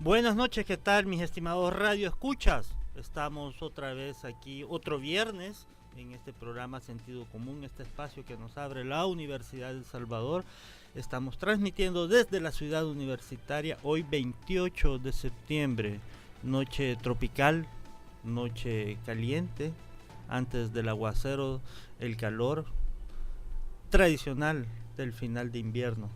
Buenas noches, ¿qué tal mis estimados radio escuchas? Estamos otra vez aquí, otro viernes, en este programa Sentido Común, este espacio que nos abre la Universidad de El Salvador. Estamos transmitiendo desde la ciudad universitaria, hoy 28 de septiembre, noche tropical, noche caliente, antes del aguacero, el calor tradicional del final de invierno.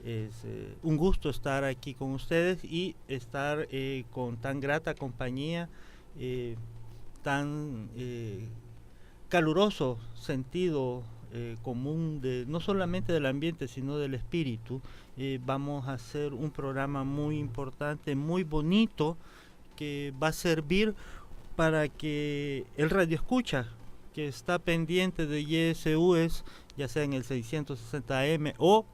Es un gusto estar aquí con ustedes y estar con tan grata compañía, tan caluroso sentido común de no solamente del ambiente sino del espíritu. Vamos a hacer un programa muy importante, muy bonito, que va a servir para que el radio escucha que está pendiente de YSUs, ya sea en el 660M o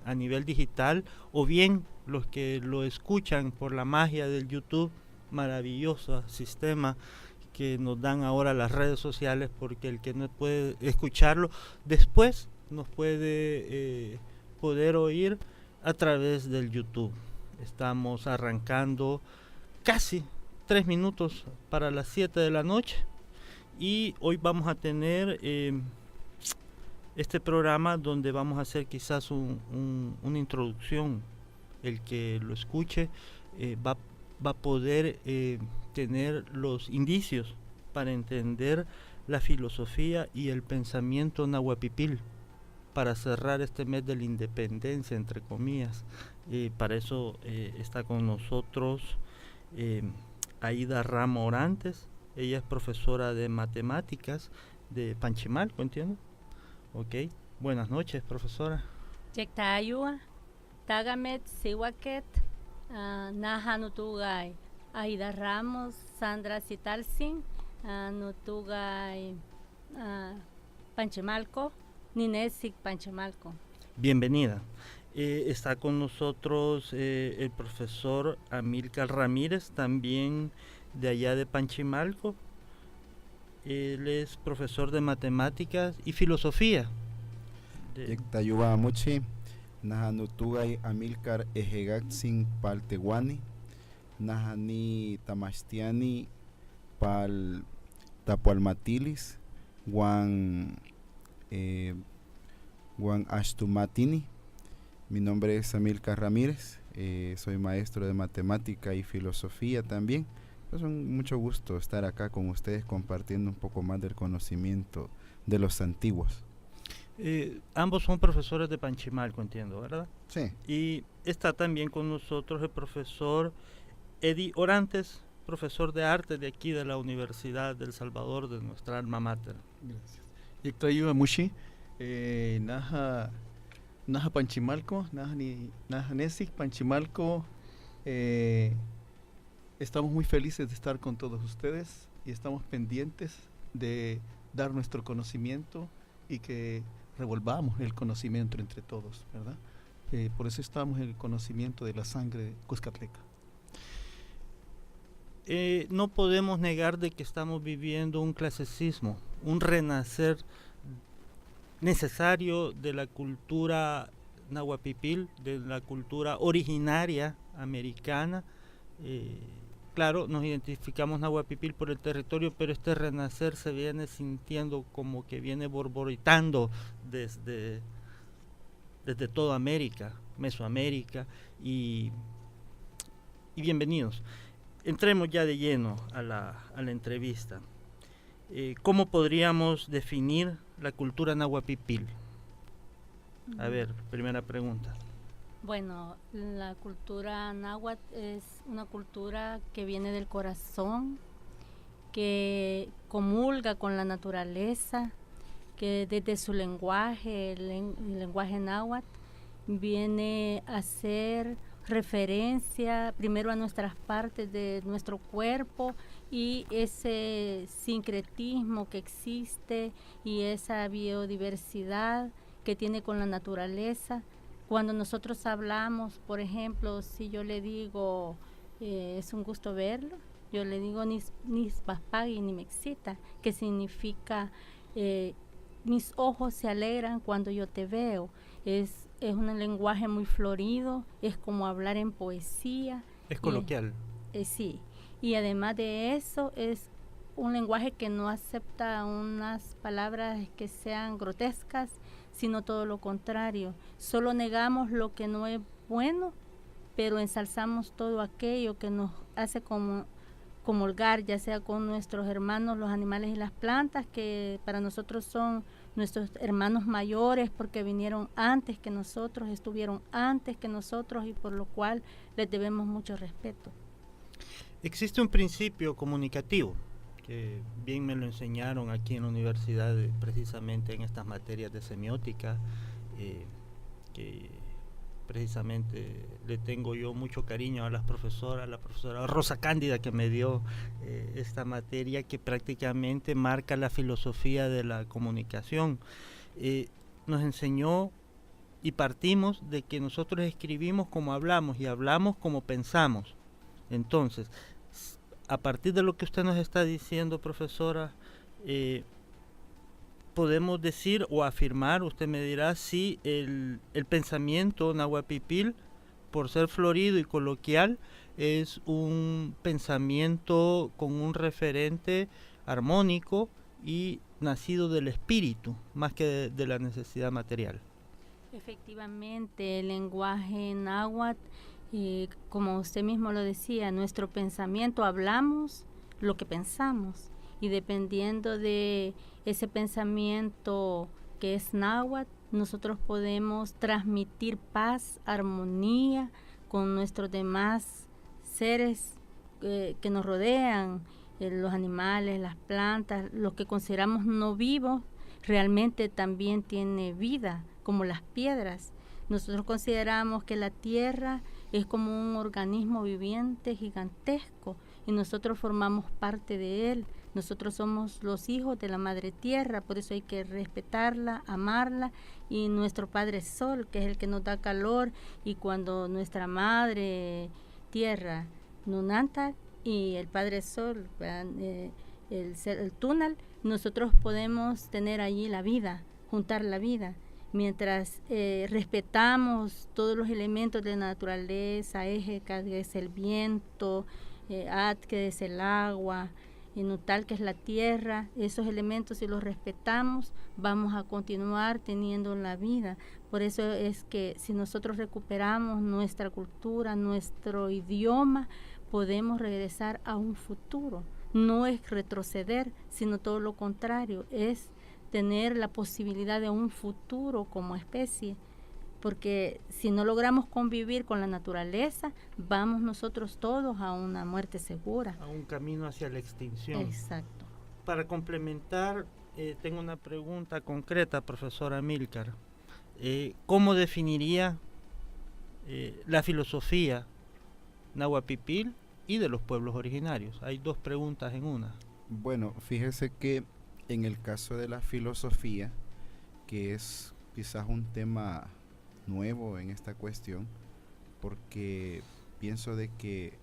a nivel digital, o bien los que lo escuchan por la magia del YouTube, maravilloso sistema que nos dan ahora las redes sociales, porque el que no puede escucharlo después nos puede poder oír a través del YouTube. Estamos arrancando casi 3 minutos para las 7 de la noche y hoy vamos a tener este programa donde vamos a hacer quizás una introducción. El que lo escuche va a poder tener los indicios para entender la filosofía y el pensamiento nahuapipil para cerrar este mes de la independencia, entre comillas. Para eso está con nosotros Aida Rama Orantes. Ella es profesora de matemáticas de Panchimalco, ¿entiendes? Ok, buenas noches, profesora. Yektayua, Tagamet, Siwaket, Naha Nutugay, Aida Ramos, Sandra Citalsin, Nutugay, Panchimalco, Ninesic Panchimalco. Bienvenida. Está con nosotros el profesor Amílcar Ramírez, también de allá de Panchimalco. Él es profesor de matemáticas y filosofía. Yektayuba Muchi, Nahanutugay Amílcar Ejegaxin Palteguani, Nahani Tamastiani Pal Tapualmatilis, Juan Ashtumatini. Mi nombre es Amílcar Ramírez, soy maestro de matemática y filosofía también. Es mucho gusto estar acá con ustedes compartiendo un poco más del conocimiento de los antiguos. Ambos son profesores de Panchimalco, entiendo, ¿verdad? Sí. Y está también con nosotros el profesor Eddie Orantes, profesor de arte de aquí de la Universidad del Salvador, de nuestra alma mater. Gracias. Yektayuba Mushi, Naha Panchimalco, Naha Nesic Panchimalco. Estamos muy felices de estar con todos ustedes y estamos pendientes de dar nuestro conocimiento y que revolvamos el conocimiento entre todos, ¿verdad? Por eso estamos en el conocimiento de la sangre cuscatleca. No podemos negar de que estamos viviendo un clasicismo, un renacer necesario de la cultura nahuapipil, de la cultura originaria americana. Claro, nos identificamos nahuapipil por el territorio, pero este renacer se viene sintiendo como que viene borboritando desde toda América, Mesoamérica, y bienvenidos. Entremos ya de lleno a la entrevista. ¿Cómo podríamos definir la cultura nahuapipil? A ver, primera pregunta. Bueno, la cultura náhuatl es una cultura que viene del corazón, que comulga con la naturaleza, que desde su lenguaje, el lenguaje náhuatl, viene a ser referencia primero a nuestras partes de nuestro cuerpo y ese sincretismo que existe y esa biodiversidad que tiene con la naturaleza. Cuando nosotros hablamos, por ejemplo, si yo le digo, es un gusto verlo, yo le digo Nispaspagui ni Mexita, que significa mis ojos se alegran cuando yo te veo. Es un lenguaje muy florido, es como hablar en poesía Es Y, coloquial. sí, y además de eso es un lenguaje que no acepta unas palabras que sean grotescas, sino todo lo contrario. Solo negamos lo que no es bueno, pero ensalzamos todo aquello que nos hace comulgar, ya sea con nuestros hermanos, los animales y las plantas, que para nosotros son nuestros hermanos mayores porque vinieron antes que nosotros, estuvieron antes que nosotros y por lo cual les debemos mucho respeto. Existe un principio comunicativo que bien me lo enseñaron aquí en la universidad, precisamente en estas materias de semiótica, que precisamente le tengo yo mucho cariño a la profesora Rosa Cándida, que me dio esta materia que prácticamente marca la filosofía de la comunicación. Nos enseñó y partimos de que nosotros escribimos como hablamos y hablamos como pensamos. Entonces, a partir de lo que usted nos está diciendo, profesora, podemos decir o afirmar, usted me dirá, si el pensamiento nahuapipil, por ser florido y coloquial, es un pensamiento con un referente armónico y nacido del espíritu, más que de la necesidad material. Efectivamente, el lenguaje náhuatl, como usted mismo lo decía, nuestro pensamiento, hablamos lo que pensamos, y dependiendo de ese pensamiento que es náhuatl, nosotros podemos transmitir paz, armonía con nuestros demás seres que nos rodean, los animales, las plantas, lo que consideramos no vivos, realmente también tiene vida, como las piedras. Nosotros consideramos que la tierra es como un organismo viviente gigantesco y nosotros formamos parte de él. Nosotros somos los hijos de la Madre Tierra, por eso hay que respetarla, amarla, y nuestro Padre Sol, que es el que nos da calor, y cuando nuestra Madre Tierra Nunanta y el Padre Sol, el túnel, nosotros podemos tener allí la vida, juntar la vida. Mientras respetamos todos los elementos de la naturaleza, Eje, que es el viento, At, que es el agua, Nutal, que es la tierra, esos elementos, si los respetamos, vamos a continuar teniendo la vida. Por eso es que si nosotros recuperamos nuestra cultura, nuestro idioma, podemos regresar a un futuro. No es retroceder, sino todo lo contrario, es tener la posibilidad de un futuro como especie, porque si no logramos convivir con la naturaleza, vamos nosotros todos a una muerte segura. A un camino hacia la extinción. Exacto. Para complementar, tengo una pregunta concreta, profesora Amílcar. ¿Cómo definiría la filosofía nahuapipil y de los pueblos originarios? Hay dos preguntas en una. Bueno, fíjese que en el caso de la filosofía, que es quizás un tema nuevo en esta cuestión, porque pienso de que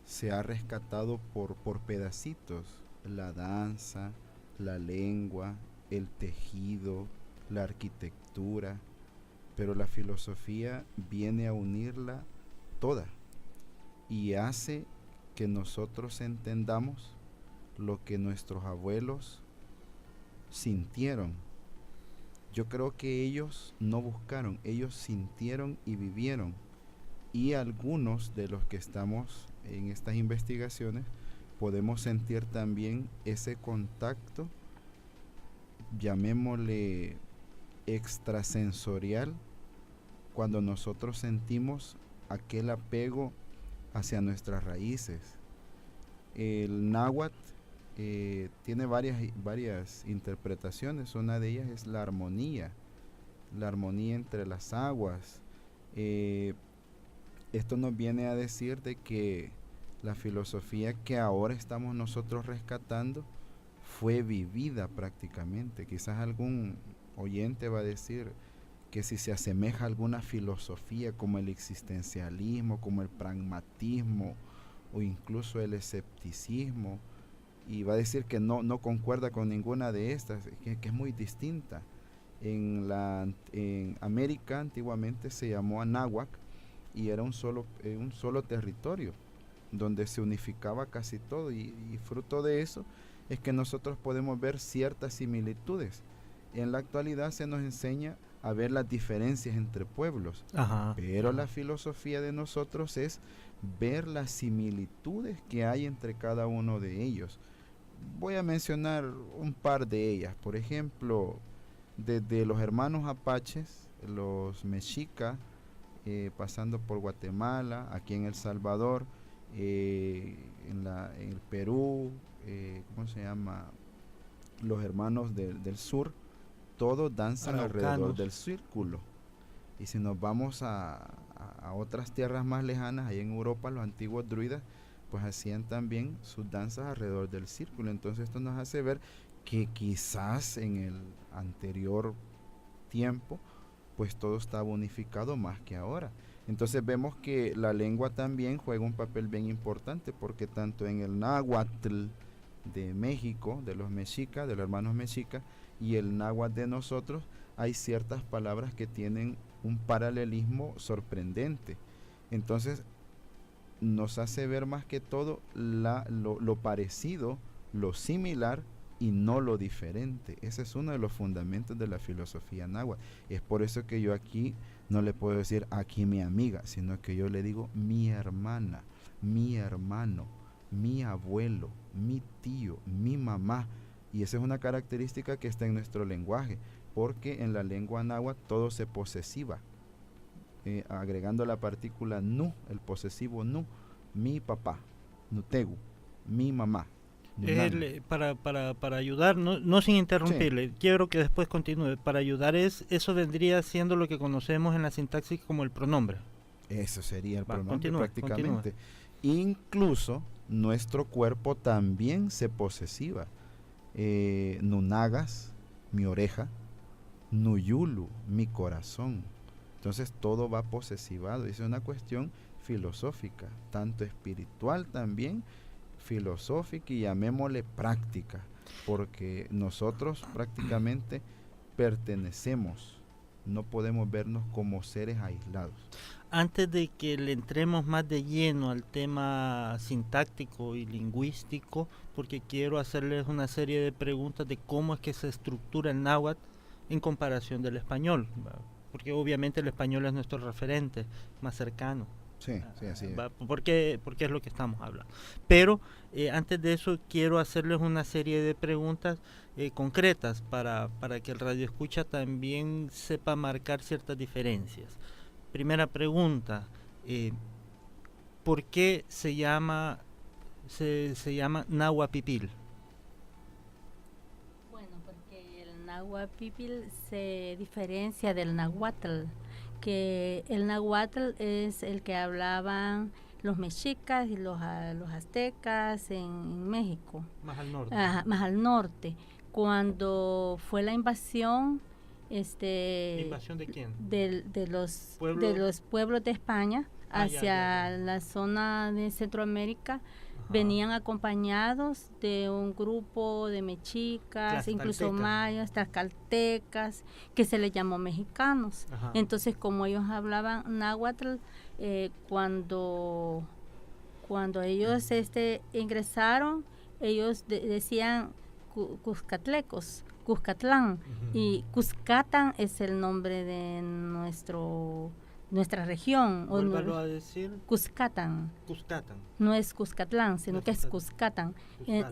se ha rescatado por pedacitos la danza, la lengua, el tejido, la arquitectura, pero la filosofía viene a unirla toda y hace que nosotros entendamos lo que nuestros abuelos sintieron. Yo creo que ellos no buscaron, ellos sintieron y vivieron. Y algunos de los que estamos en estas investigaciones podemos sentir también ese contacto, llamémosle extrasensorial, cuando nosotros sentimos aquel apego hacia nuestras raíces. El náhuatl tiene varias interpretaciones. Una de ellas es la armonía entre las aguas. Esto nos viene a decir de que la filosofía que ahora estamos nosotros rescatando fue vivida prácticamente. Quizás algún oyente va a decir que si se asemeja a alguna filosofía como el existencialismo, como el pragmatismo o incluso el escepticismo, y va a decir que no concuerda con ninguna de estas, que es muy distinta. En América antiguamente se llamó Anáhuac y era un solo territorio, donde se unificaba casi todo, y fruto de eso es que nosotros podemos ver ciertas similitudes. En la actualidad se nos enseña a ver las diferencias entre pueblos, pero la filosofía de nosotros es ver las similitudes que hay entre cada uno de ellos. Voy a mencionar un par de ellas. Por ejemplo, desde los hermanos apaches, los mexicas, pasando por Guatemala, aquí en El Salvador, en el Perú, ¿cómo se llama? Los hermanos del sur, todos danzan alrededor del círculo. Y si nos vamos a otras tierras más lejanas, ahí en Europa, los antiguos druidas pues hacían también sus danzas alrededor del círculo. Entonces esto nos hace ver que quizás en el anterior tiempo pues todo estaba unificado más que ahora. Entonces vemos que la lengua también juega un papel bien importante, porque tanto en el náhuatl de México, de los mexicas, de los hermanos mexicas, y el náhuatl de nosotros, hay ciertas palabras que tienen un paralelismo sorprendente. Entonces nos hace ver más que todo lo parecido, lo similar y no lo diferente. Ese es uno de los fundamentos de la filosofía náhuatl. Es por eso que yo aquí no le puedo decir aquí mi amiga, sino que yo le digo mi hermana, mi hermano, mi abuelo, mi tío, mi mamá. Y esa es una característica que está en nuestro lenguaje, porque en la lengua náhuatl todo se posesiva, agregando la partícula nu, el posesivo nu, mi papá, nutegu, mi mamá. Para ayudar, no sin interrumpirle, sí. Quiero que después continúe. Para ayudar, eso vendría siendo lo que conocemos en la sintaxis como el pronombre. Eso sería el pronombre prácticamente. Incluso nuestro cuerpo también se posesiva. Nunagas, mi oreja, nuyulu, mi corazón. Entonces todo va posesivado. Es una cuestión filosófica, tanto espiritual también, filosófica y llamémosle práctica, porque nosotros prácticamente pertenecemos, no podemos vernos como seres aislados. Antes de que le entremos más de lleno al tema sintáctico y lingüístico, porque quiero hacerles una serie de preguntas de cómo es que se estructura el náhuatl en comparación del español, porque obviamente el español es nuestro referente más cercano. Sí, así es. Porque es lo que estamos hablando. Pero antes de eso quiero hacerles una serie de preguntas concretas para que el radioescucha también sepa marcar ciertas diferencias. Primera pregunta, ¿por qué se llama náhuatl? Bueno, porque el náhuatl se diferencia del náhuatl, que el náhuatl es el que hablaban los mexicas y los aztecas en México. Más al norte. Ajá, más al norte. Cuando fue la invasión, ¿invasión de quién? De los pueblos de España hacia la zona de Centroamérica. Ajá. Venían acompañados de un grupo de mexicas, incluso mayas, tlaxcaltecas, que se les llamó mexicanos. Ajá. Entonces, como ellos hablaban náhuatl, cuando ellos ingresaron, ellos decían cuscatlecos, Cuscatlán, uh-huh. Y Cuscatán es el nombre de nuestra región. Vuélvalo a decir. Cuscatán. Cuscatán. No es Cuscatlán, sino que es Cuscatán.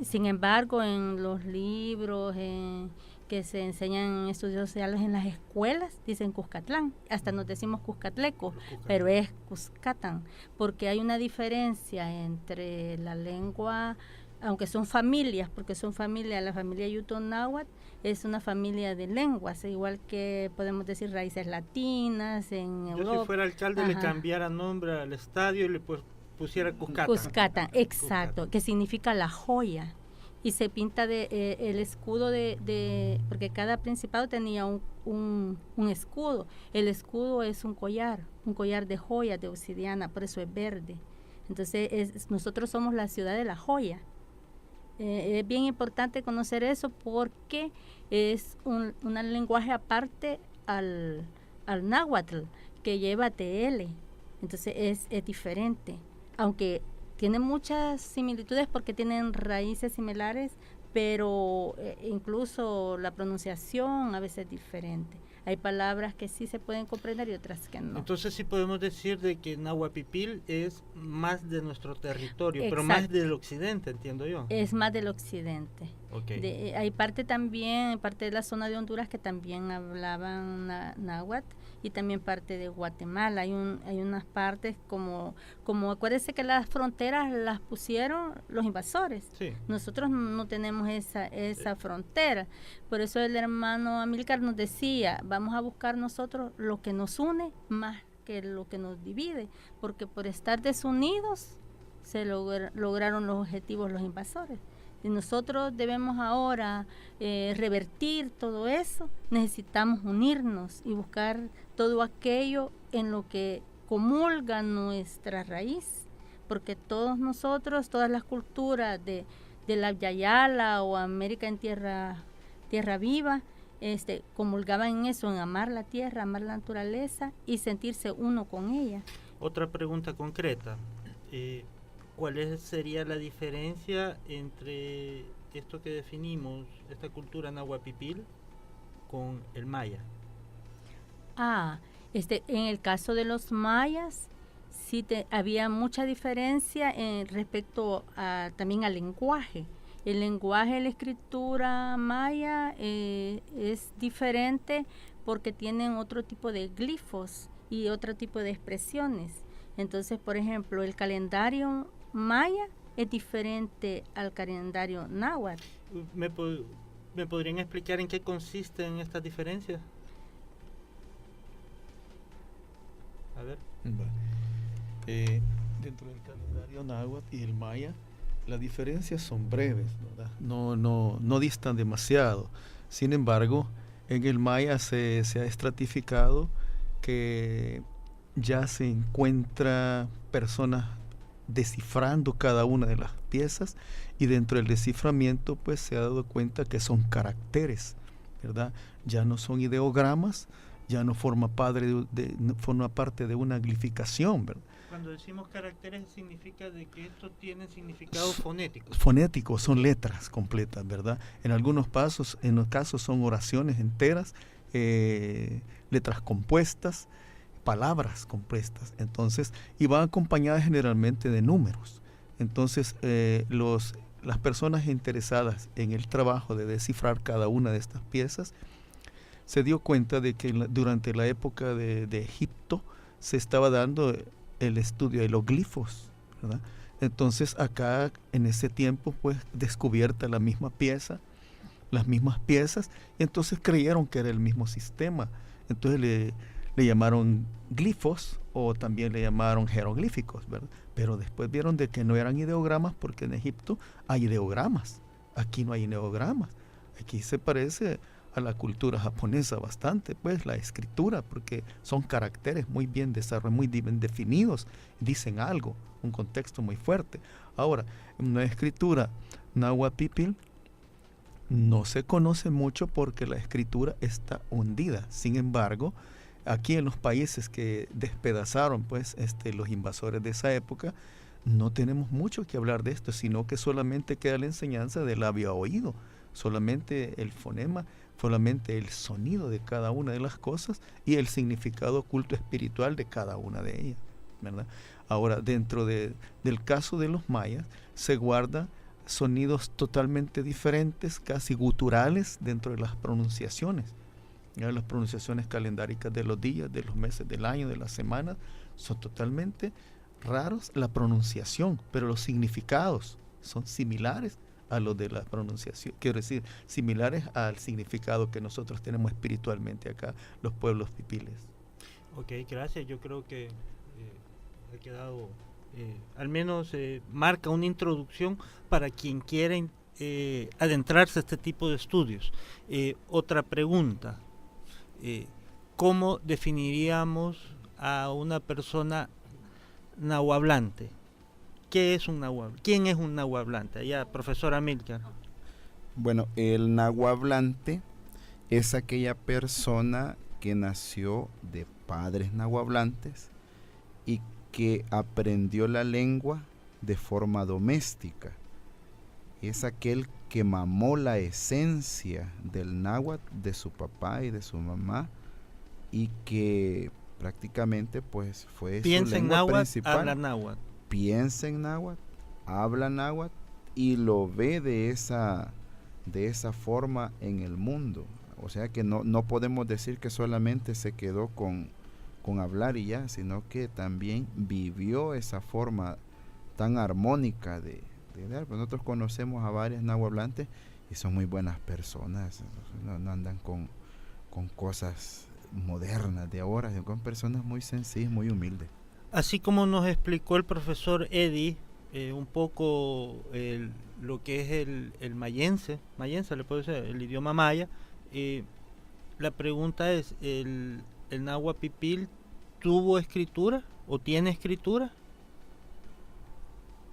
Sin embargo, en los libros que se enseñan en estudios sociales en las escuelas, dicen Cuscatlán. Hasta nos decimos Cuscatleco, pero es Cuscatán, porque hay una diferencia entre la lengua, aunque son familias, porque son familias, la familia Yuto-Náhuatl es una familia de lenguas, igual que podemos decir raíces latinas en Europa. Yo si fuera alcalde, ajá, le cambiara nombre al estadio y le pusiera Cuscatán. Cuscatán, exacto, Cuscatán, que significa la joya. Y se pinta el escudo porque cada principado tenía un escudo. El escudo es un collar de joyas de obsidiana, por eso es verde. Entonces nosotros somos la ciudad de la joya. Es bien importante conocer eso porque es un lenguaje aparte al náhuatl, que lleva TL. Entonces es diferente, aunque tiene muchas similitudes porque tienen raíces similares, pero incluso la pronunciación a veces es diferente. Hay palabras que sí se pueden comprender y otras que no. Entonces sí podemos decir de que Nahuapipil es más de nuestro territorio, pero Exacto. más del occidente, entiendo yo. Es más del occidente. Okay. Hay parte también, parte de la zona de Honduras que también hablaban náhuatl, y también parte de Guatemala. Hay unas partes como acuérdense que las fronteras las pusieron los invasores. Sí. Nosotros no tenemos esa frontera. Por eso el hermano Amílcar nos decía, vamos a buscar nosotros lo que nos une más que lo que nos divide, porque por estar desunidos se lograron los objetivos los invasores. Si nosotros debemos ahora revertir todo eso, necesitamos unirnos y buscar todo aquello en lo que comulga nuestra raíz, porque todos nosotros, todas las culturas de la Yayala o América en tierra viva, comulgaban en eso, en amar la tierra, amar la naturaleza y sentirse uno con ella. Otra pregunta concreta. ¿Cuál sería la diferencia entre esto que definimos, esta cultura nahuapipil, con el maya? En el caso de los mayas, sí había mucha diferencia respecto también al lenguaje. El lenguaje, la escritura maya es diferente porque tienen otro tipo de glifos y otro tipo de expresiones. Entonces, por ejemplo, el calendario maya es diferente al calendario náhuatl. ¿Me podrían explicar en qué consisten estas diferencias? A ver. Dentro del calendario náhuatl y el maya, las diferencias son breves, ¿verdad? No distan demasiado. Sin embargo, en el maya se ha estratificado que ya se encuentra personas descifrando cada una de las piezas, y dentro del desciframiento pues se ha dado cuenta que son caracteres, ¿verdad? Ya no son ideogramas, ya no forma parte de una glificación, ¿verdad? Cuando decimos caracteres significa de que esto tiene significado fonético. Fonéticos, son letras completas, ¿verdad? En los casos son oraciones enteras, letras compuestas, palabras compuestas, entonces, y van acompañadas generalmente de números. Entonces, las personas interesadas en el trabajo de descifrar cada una de estas piezas se dio cuenta de que durante la época de Egipto se estaba dando el estudio de los glifos, ¿verdad? Entonces, acá en ese tiempo, pues, descubierta la misma pieza, las mismas piezas, y entonces creyeron que era el mismo sistema. Entonces le llamaron glifos, o también le llamaron jeroglíficos, ¿verdad? Pero después vieron de que no eran ideogramas, porque en Egipto hay ideogramas, aquí no hay ideogramas. Aquí se parece a la cultura japonesa bastante, pues, la escritura, porque son caracteres muy bien desarrollados, muy bien definidos, dicen algo, un contexto muy fuerte. Ahora, en una escritura nahuapipil no se conoce mucho porque la escritura está hundida. Sin embargo, aquí en los países que despedazaron, pues, los invasores de esa época, no tenemos mucho que hablar de esto, sino que solamente queda la enseñanza del labio a oído, solamente el fonema, solamente el sonido de cada una de las cosas y el significado oculto espiritual de cada una de ellas, ¿verdad? Ahora, dentro del caso de los mayas, se guarda sonidos totalmente diferentes, casi guturales, dentro de las pronunciaciones. Las pronunciaciones calendáricas de los días, de los meses, del año, de las semanas, son totalmente raros la pronunciación, pero los significados son similares a los de la pronunciación, quiero decir, similares al significado que nosotros tenemos espiritualmente acá, los pueblos pipiles. Ok, gracias. Yo creo que ha quedado, al menos marca una introducción para quien quiera adentrarse a este tipo de estudios. Otra pregunta. ¿Cómo definiríamos a una persona nahuablante? ¿Qué es un nahuablante? ¿Quién es un nahuablante? Ya, profesora Amílcar. Bueno, el nahuablante es aquella persona que nació de padres nahuablantes y que aprendió la lengua de forma doméstica. Es aquel que mamó la esencia del náhuatl de su papá y de su mamá, y que prácticamente pues fue su lengua principal. Habla náhuatl. Piensa en náhuatl, habla náhuatl y lo ve de esa forma en el mundo. O sea que no podemos decir que solamente se quedó con hablar y ya, sino que también vivió esa forma tan armónica de dar. Pues nosotros conocemos a varios nahuatlantes y son muy buenas personas, no andan con cosas modernas de ahora, sino con personas muy sencillas, muy humildes. Así como nos explicó el profesor Eddie, un poco lo que es el mayense le puede ser, el idioma maya, la pregunta es, ¿el náhuatl pipil tuvo escritura o tiene escritura?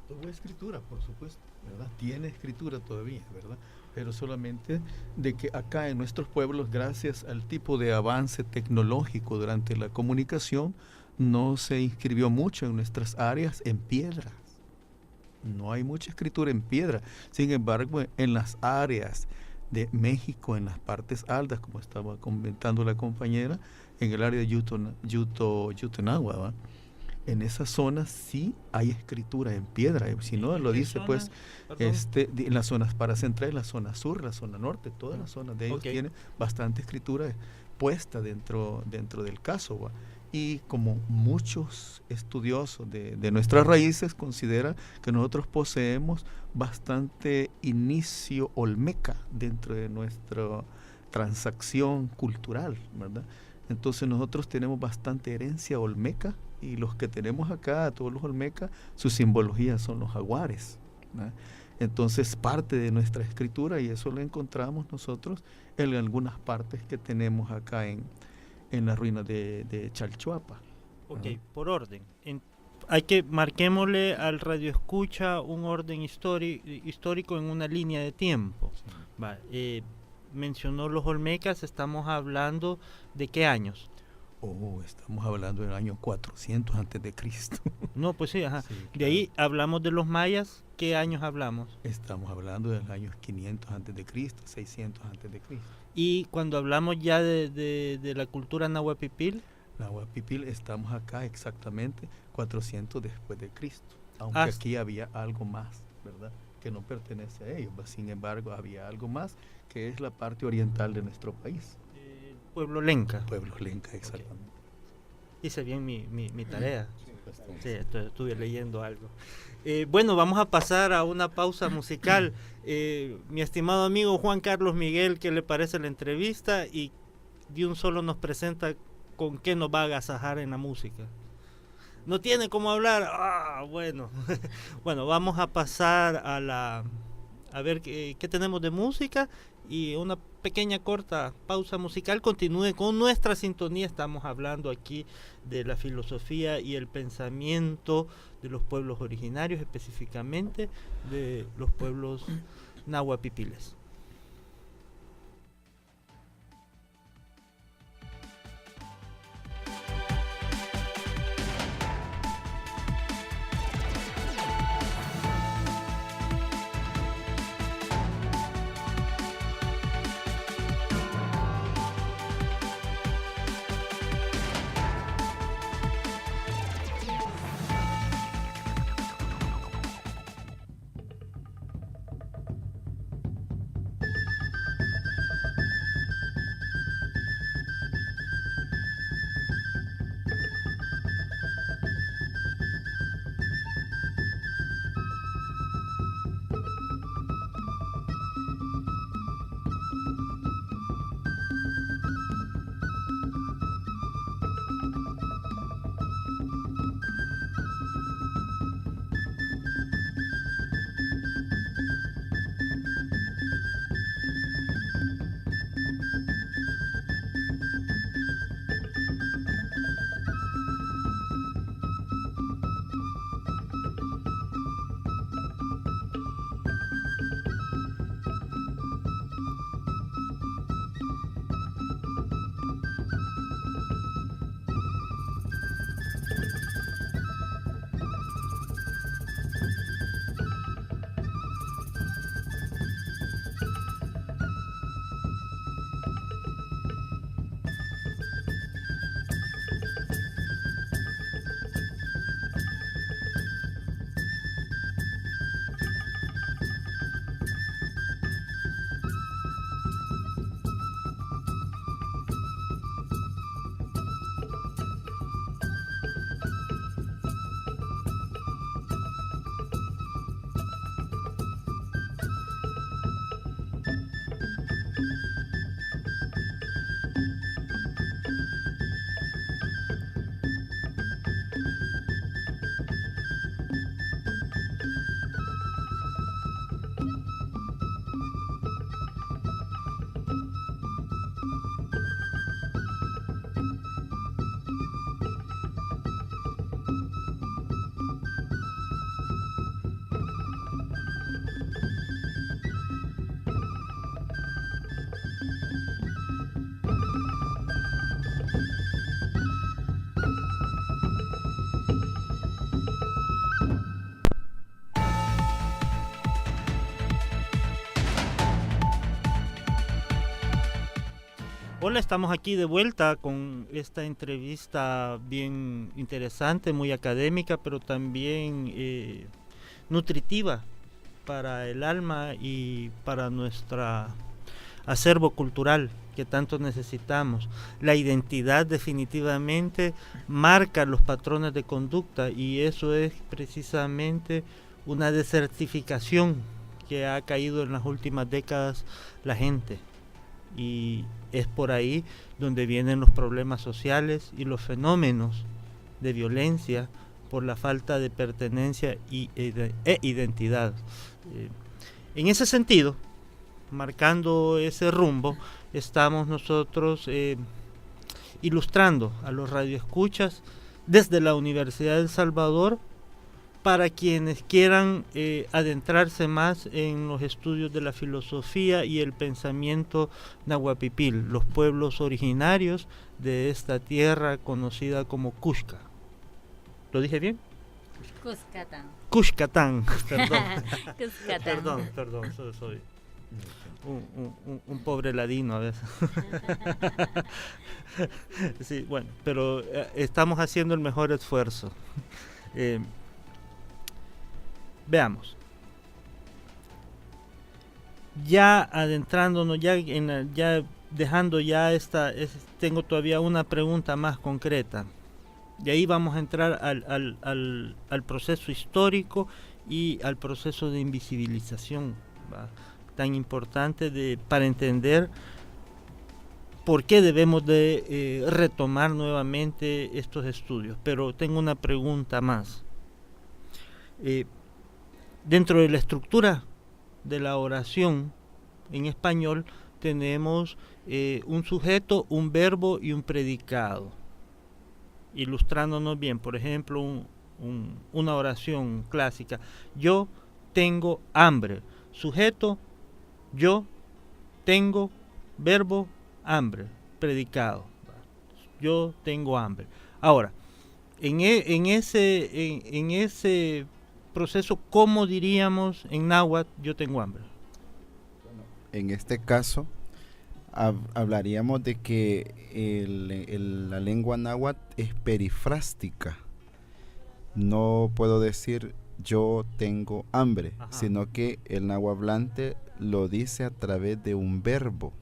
Tuvo escritura, por supuesto, ¿verdad? Tiene escritura todavía, ¿verdad? Pero solamente de que acá en nuestros pueblos, gracias al tipo de avance tecnológico durante la comunicación, no se inscribió mucho en nuestras áreas en piedra. No hay mucha escritura en piedra. Sin embargo, en las áreas de México, en las partes altas, como estaba comentando la compañera, en el área de Yutonagua, ¿va? En esas zonas sí hay escritura en piedra. Si no, lo dice zona? Pues en las zonas paracentrales, la zona sur, la zona norte, todas las zonas de ellos tienen bastante escritura puesta dentro del caso, ¿va? Y como muchos estudiosos de nuestras raíces consideran que nosotros poseemos bastante inicio olmeca dentro de nuestra transacción cultural, ¿verdad? Entonces nosotros tenemos bastante herencia olmeca, y los que tenemos acá, todos los olmecas, su simbología son los jaguares, ¿verdad? Entonces parte de nuestra escritura, y eso lo encontramos nosotros en algunas partes que tenemos acá en las ruinas de Chalchuapa. Ok, por orden. Marquémosle al radio escucha un orden histórico en una línea de tiempo. Sí. Va, mencionó los olmecas, estamos hablando de ¿qué años? Estamos hablando del año 400 antes de Cristo. No, pues sí, ajá. Sí, claro. De ahí hablamos de los mayas, ¿qué años hablamos? Estamos hablando del año 500 antes de Cristo, 600 antes de Cristo. Y cuando hablamos ya de la cultura náhuatl pipil, Nahuapipil, estamos acá exactamente 400 después de Cristo, aunque aquí había algo más, ¿verdad?, que no pertenece a ellos. Sin embargo, había algo más que es la parte oriental de nuestro país. Pueblo Lenca. Pueblo Lenca, exactamente. Okay. Hice bien mi tarea. Sí, estuve leyendo algo. Bueno, vamos a pasar a una pausa musical. Mi estimado amigo Juan Carlos Miguel, ¿qué le parece la entrevista? Y de un solo nos presenta con qué nos va a agasajar en la música. No tiene cómo hablar. Bueno. Bueno, vamos a pasar a ver qué tenemos de música, y una pequeña corta pausa musical. Continúe con nuestra sintonía. Estamos hablando aquí de la filosofía y el pensamiento de los pueblos originarios, específicamente de los pueblos náhuatl pipiles. Hola, estamos aquí de vuelta con esta entrevista bien interesante, muy académica, pero también nutritiva para el alma y para nuestro acervo cultural que tanto necesitamos. La identidad definitivamente marca los patrones de conducta y eso es precisamente una desertificación que ha caído en las últimas décadas la gente. Y es por ahí donde vienen los problemas sociales y los fenómenos de violencia por la falta de pertenencia e identidad. En ese sentido, marcando ese rumbo, estamos nosotros ilustrando a los radioescuchas desde la Universidad de El Salvador para quienes quieran adentrarse más en los estudios de la filosofía y el pensamiento nahuapipil, los pueblos originarios de esta tierra conocida como Cuxca. ¿Lo dije bien? Cuscatán. Cuxcatán, perdón. Cuscatán. Perdón, soy un pobre ladino a veces. Sí, bueno, pero estamos haciendo el mejor esfuerzo. Veamos. Ya adentrándonos, ya dejando ya tengo todavía una pregunta más concreta. De ahí vamos a entrar al proceso histórico y al proceso de invisibilización, ¿va? Tan importante para entender por qué debemos de retomar nuevamente estos estudios. Pero tengo una pregunta más. Dentro de la estructura de la oración en español tenemos un sujeto, un verbo y un predicado. Ilustrándonos bien, por ejemplo, una oración clásica. Yo tengo hambre. Sujeto, yo tengo, verbo, hambre. Predicado. Yo tengo hambre. Ahora, en ese proceso, ¿cómo diríamos en náhuatl yo tengo hambre? En este caso, hablaríamos de que la lengua náhuatl es perifrástica. No puedo decir yo tengo hambre, Ajá. Sino que el nahuatlante lo dice a través de un verbo.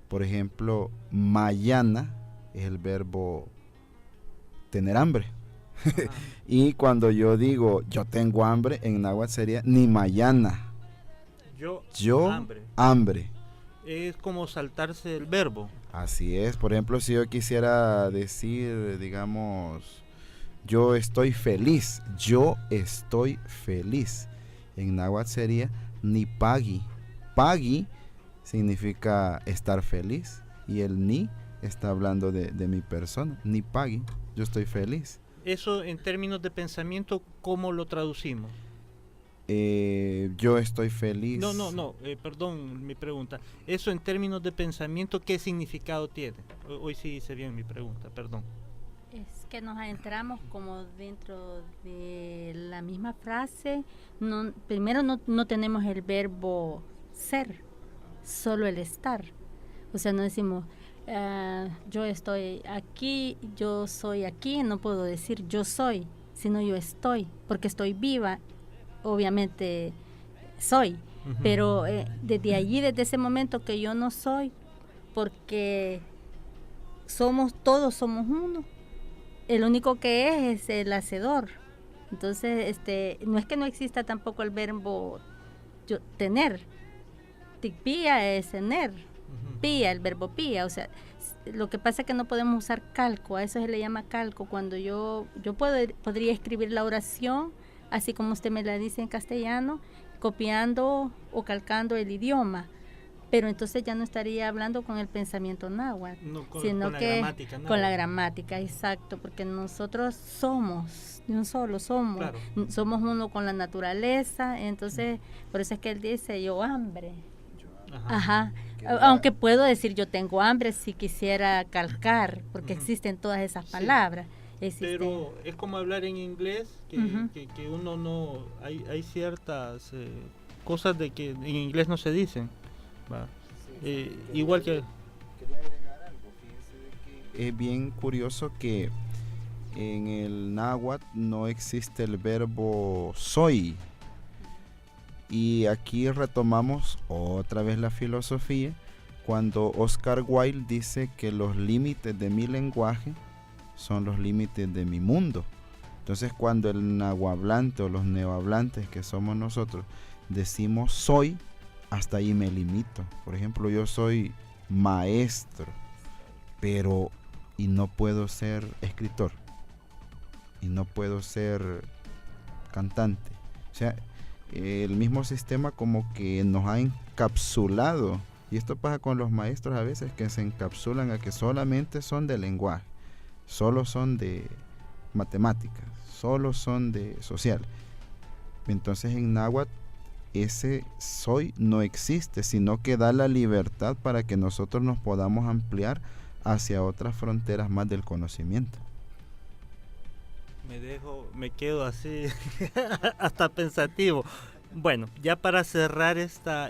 Por ejemplo, mañana es el verbo tener hambre. Y cuando yo digo yo tengo hambre, en náhuatl sería ni mañana. Yo hambre. Es como saltarse el verbo. Así es. Por ejemplo, si yo quisiera decir, digamos, yo estoy feliz. Yo estoy feliz. En náhuatl sería ni pagui. Pagui significa estar feliz. Y el ni está hablando de mi persona. Ni pagui. Yo estoy feliz. Eso en términos de pensamiento, ¿cómo lo traducimos? Yo estoy feliz. No, perdón mi pregunta. Eso en términos de pensamiento, ¿qué significado tiene? Hoy sí hice bien mi pregunta, perdón. Es que nos adentramos como dentro de la misma frase. Primero no tenemos el verbo ser, solo el estar. O sea, no decimos yo estoy aquí, yo soy aquí. No puedo decir yo soy, sino yo estoy, porque estoy viva. Obviamente soy, pero desde allí, desde ese momento que yo no soy, porque todos somos uno, el único que es el hacedor. Entonces no es que no exista tampoco el verbo yo tener. Ticpía es tener, pía, el verbo pía, o sea, lo que pasa es que no podemos usar calco, a eso se le llama calco. Cuando yo podría escribir la oración así como usted me la dice en castellano, copiando o calcando el idioma, pero entonces ya no estaría hablando con el pensamiento náhuatl, sino que con la gramática, exacto, porque nosotros somos de un solo, somos uno con la naturaleza. Entonces por eso es que él dice yo hambre. Ajá. Aunque puedo decir yo tengo hambre si quisiera calcar, porque existen todas esas palabras. Pero es como hablar en inglés, que uno no, hay ciertas cosas de que en inglés no se dicen, ¿va? Igual que... Quería agregar es bien curioso que en el náhuatl no existe el verbo soy. Y aquí retomamos otra vez la filosofía cuando Oscar Wilde dice que los límites de mi lenguaje son los límites de mi mundo. Entonces, cuando el nahuablante o los neohablantes que somos nosotros decimos soy, hasta ahí me limito. Por ejemplo, yo soy maestro, pero y no puedo ser escritor y no puedo ser cantante. O sea, el mismo sistema como que nos ha encapsulado, y esto pasa con los maestros a veces, que se encapsulan a que solamente son de lenguaje, solo son de matemáticas, solo son de social. Entonces en náhuatl ese soy no existe, sino que da la libertad para que nosotros nos podamos ampliar hacia otras fronteras más del conocimiento. Me quedo así hasta pensativo. Bueno, ya para cerrar esta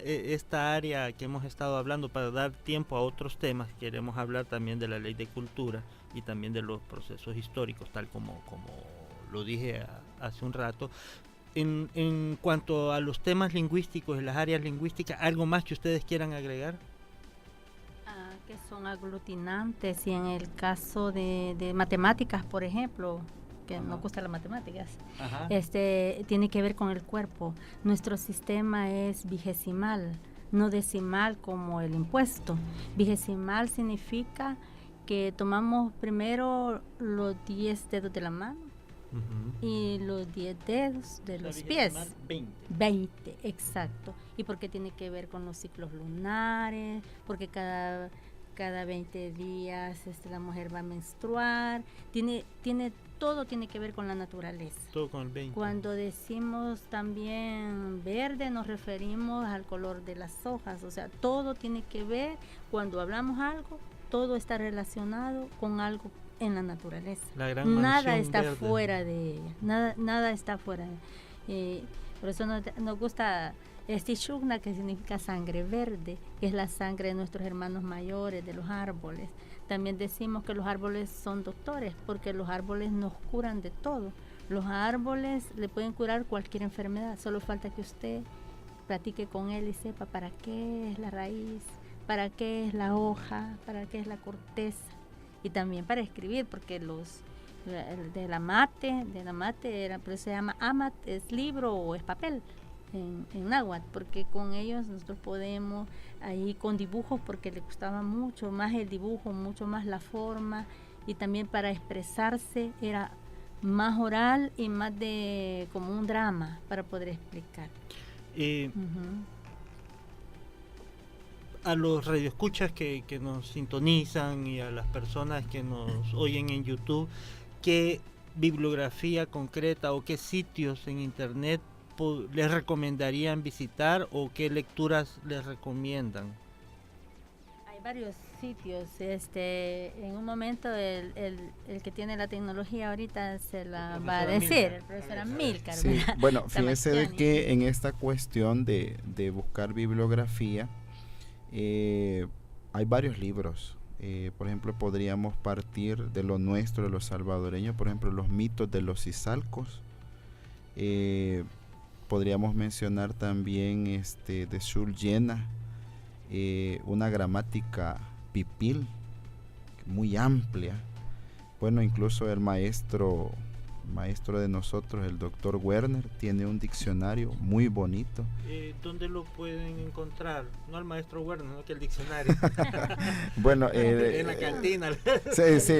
área que hemos estado hablando, para dar tiempo a otros temas, queremos hablar también de la ley de cultura y también de los procesos históricos, tal como lo dije hace un rato. En cuanto a los temas lingüísticos y las áreas lingüísticas, ¿algo más que ustedes quieran agregar? Que son aglutinantes, y en el caso de matemáticas, por ejemplo, que nos gustan las matemáticas, tiene que ver con el cuerpo. Nuestro sistema es vigesimal, no decimal como el impuesto. Vigesimal significa que tomamos primero los 10 dedos de la mano y los 10 dedos de los pies. 20, exacto. ¿Y por qué tiene que ver con los ciclos lunares? Porque cada 20 días la mujer va a menstruar. Todo tiene que ver con la naturaleza. Todo con el 20. Cuando decimos también verde, nos referimos al color de las hojas. O sea, todo tiene que ver, cuando hablamos algo, todo está relacionado con algo en la naturaleza. Nada está verde fuera de ella. Nada está fuera de por eso nos gusta Shugna, que significa sangre verde, que es la sangre de nuestros hermanos mayores, de los árboles. También decimos que los árboles son doctores, porque los árboles nos curan de todo. Los árboles le pueden curar cualquier enfermedad, solo falta que usted platique con él y sepa para qué es la raíz, para qué es la hoja, para qué es la corteza, y también para escribir, porque de la mate pero se llama amat, es libro o es papel en náhuatl, porque con ellos nosotros podemos, ahí con dibujos, porque le gustaba mucho más el dibujo, mucho más la forma, y también para expresarse era más oral y más de como un drama para poder explicar. A los radioescuchas que nos sintonizan y a las personas que nos oyen en YouTube, ¿qué bibliografía concreta o qué sitios en internet les recomendarían visitar, o qué lecturas les recomiendan? Hay varios sitios. En un momento el que tiene la tecnología ahorita se la va a decir, el profesor Amílcar. Sí, bueno, fíjese de que en esta cuestión de buscar bibliografía, hay varios libros. Por ejemplo, podríamos partir de lo nuestro, de los salvadoreños, por ejemplo, los mitos de los Izalcos. Podríamos mencionar también de Shul Llena, una gramática pipil muy amplia. Bueno, incluso el maestro de nosotros, el doctor Werner, tiene un diccionario muy bonito. ¿Dónde lo pueden encontrar? No el maestro Werner, no, que el diccionario. Bueno, en la cantina. Sí,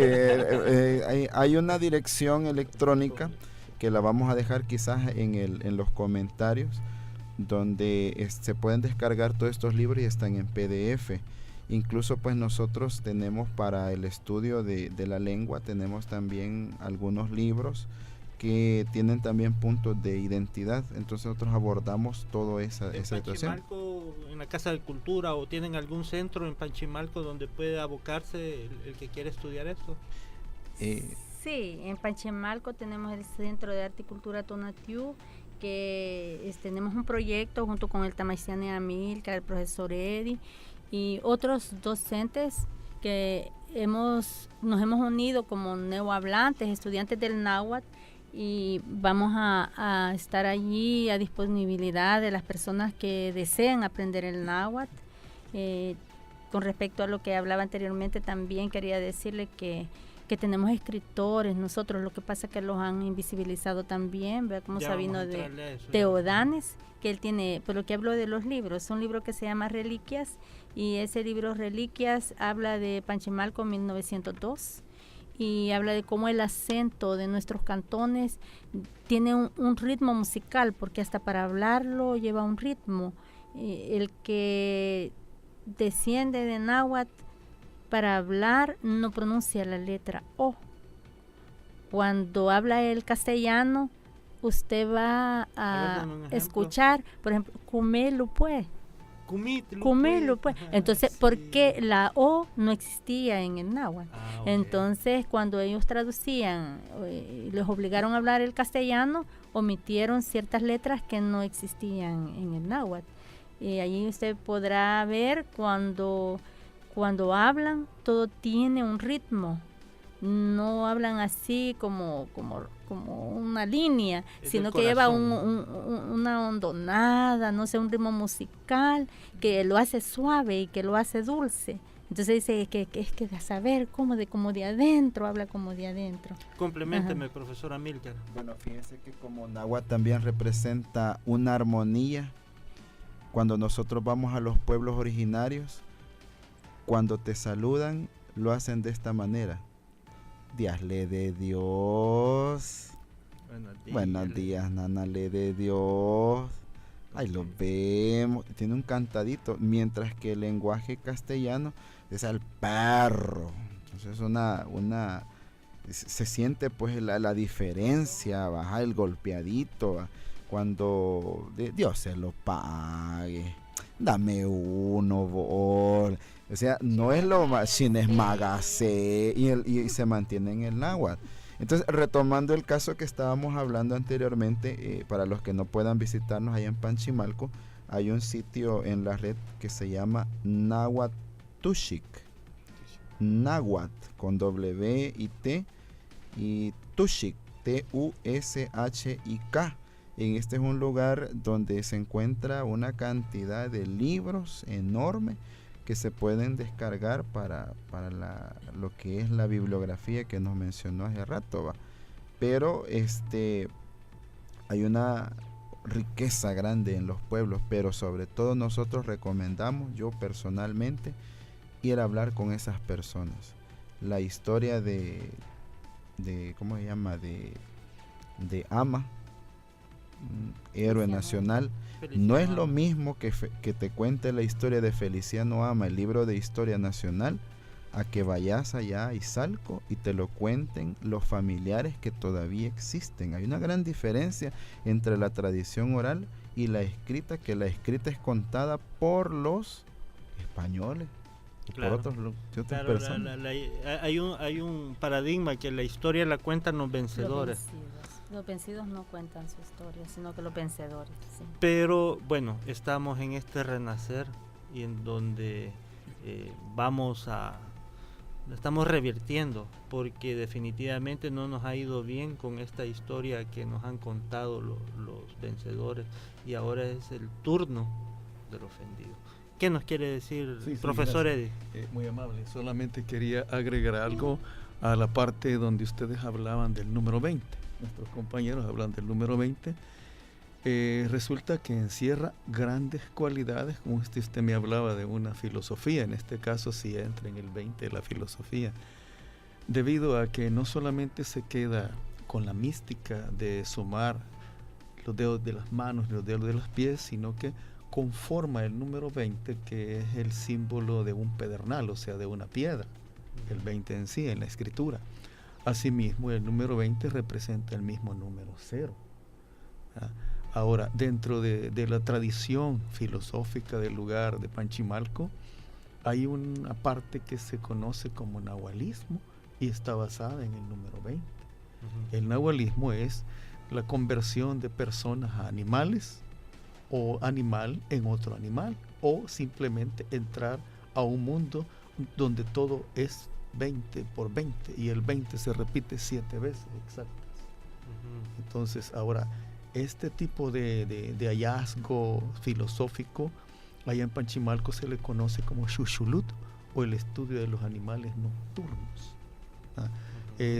hay una dirección electrónica que la vamos a dejar quizás en los comentarios, donde se pueden descargar todos estos libros y están en PDF. Incluso pues nosotros tenemos para el estudio de la lengua, tenemos también algunos libros que tienen también puntos de identidad. Entonces nosotros abordamos toda esa situación. ¿En Panchimalco, en la Casa de Cultura, o tienen algún centro en Panchimalco donde puede abocarse el que quiere estudiar esto? Sí, en Panchimalco tenemos el Centro de Arte y Cultura Tonatiuh, que tenemos un proyecto junto con el Tamaisiane Amílcar, el profesor Eddie y otros docentes que nos hemos unido como neohablantes, estudiantes del náhuatl, y vamos a estar allí a disponibilidad de las personas que desean aprender el náhuatl. Con respecto a lo que hablaba anteriormente, también quería decirle que tenemos escritores nosotros, lo que pasa es que los han invisibilizado también, ¿verdad? Como Sabino de Teodanes, que él tiene, por lo que hablo de los libros, un libro que se llama Reliquias, y ese libro Reliquias habla de Panchimalco 1902, y habla de cómo el acento de nuestros cantones tiene un ritmo musical, porque hasta para hablarlo lleva un ritmo. El que desciende de náhuatl para hablar no pronuncia la letra O. Cuando habla el castellano, usted va a escuchar, por ejemplo, Cumelo pues. Cumelo pues. Entonces, ¿por qué la O no existía en el náhuatl? Okay. Entonces, cuando ellos traducían, les obligaron a hablar el castellano, omitieron ciertas letras que no existían en el náhuatl. Allí usted podrá ver cuando hablan, todo tiene un ritmo. No hablan así como una línea, sino que lleva una hondonada, no sé, un ritmo musical que lo hace suave y que lo hace dulce. Entonces dice que es que de saber como de adentro, habla como de adentro. Compleménteme, profesora Amílcar. Bueno, fíjense que como náhuatl también representa una armonía. Cuando nosotros vamos a los pueblos originarios, cuando te saludan, lo hacen de esta manera. Díasle de Dios. Buenos días, nanale de Dios. Ahí lo vemos. Tiene un cantadito. Mientras que el lenguaje castellano es al perro. Entonces se siente pues la diferencia, baja el golpeadito. Cuando Dios se lo pague. Dame uno, bol. O sea, no es lo más, sin esmagase, y se mantiene en el náhuatl. Entonces, retomando el caso que estábamos hablando anteriormente, para los que no puedan visitarnos allá en Panchimalco, hay un sitio en la red que se llama Náhuatl Tushik. Náhuatl con W y T, y Tushik, Tushik. Este es un lugar donde se encuentra una cantidad de libros enorme que se pueden descargar para lo que es la bibliografía que nos mencionó hace rato, ¿va? Pero hay una riqueza grande en los pueblos, pero sobre todo nosotros recomendamos, yo personalmente, ir a hablar con esas personas. La historia de ¿cómo se llama? De Ama, héroe nacional, no es lo mismo que te cuente la historia de Feliciano Ama, el libro de historia nacional, a que vayas allá a Izalco y te lo cuenten los familiares que todavía existen. Hay una gran diferencia entre la tradición oral y la escrita, que la escrita es contada por los españoles y claro, por otras personas. Hay un paradigma que la historia la cuentan los vencedores. Los vencidos no cuentan su historia, sino que los vencedores, sí. Pero bueno, estamos en este renacer y en donde estamos revirtiendo, porque definitivamente no nos ha ido bien con esta historia que nos han contado los vencedores, y ahora es el turno del ofendido. ¿Qué nos quiere decir, profesor Eddie? Muy amable, solamente quería agregar algo a la parte donde ustedes hablaban del número 20. Nuestros compañeros hablan del número 20. Resulta que encierra grandes cualidades, como usted me hablaba de una filosofía. En este caso sí entra en el 20 la filosofía, debido a que no solamente se queda con la mística de sumar los dedos de las manos y los dedos de los pies, sino que conforma el número 20, que es el símbolo de un pedernal, o sea, de una piedra, el 20 en sí, en la escritura. Asimismo, el número 20 representa el mismo número 0. Ahora, dentro de la tradición filosófica del lugar de Panchimalco, hay una parte que se conoce como nahualismo y está basada en el número 20. El nahualismo es la conversión de personas a animales, o animal en otro animal, o simplemente entrar a un mundo donde todo es 20 por 20 y el 20 se repite 7 veces exactas. Entonces, ahora, este tipo de hallazgo filosófico, allá en Panchimalco se le conoce como Xuxulut, o el estudio de los animales nocturnos.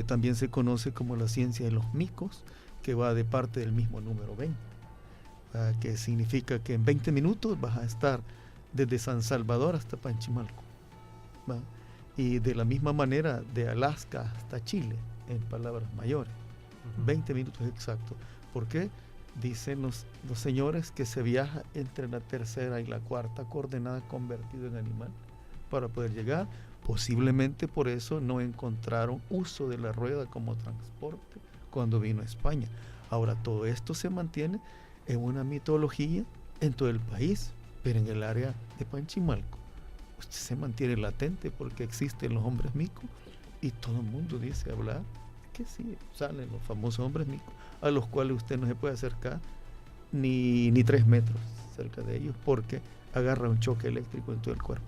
También se conoce como la ciencia de los micos, que va de parte del mismo número 20, que significa que en 20 minutos vas a estar desde San Salvador hasta Panchimalco, ¿va? Y de la misma manera de Alaska hasta Chile, en palabras mayores. 20 minutos exactos. ¿Por qué? Dicen los señores que se viaja entre la tercera y la cuarta coordenada convertido en animal para poder llegar. Posiblemente por eso no encontraron uso de la rueda como transporte cuando vino a España. Ahora, todo esto se mantiene en una mitología en todo el país, pero en el área de Panchimalco se mantiene latente porque existen los hombres micos y todo el mundo dice hablar que sí, salen los famosos hombres micos, a los cuales usted no se puede acercar ni 3 metros cerca de ellos porque agarra un choque eléctrico en todo el cuerpo.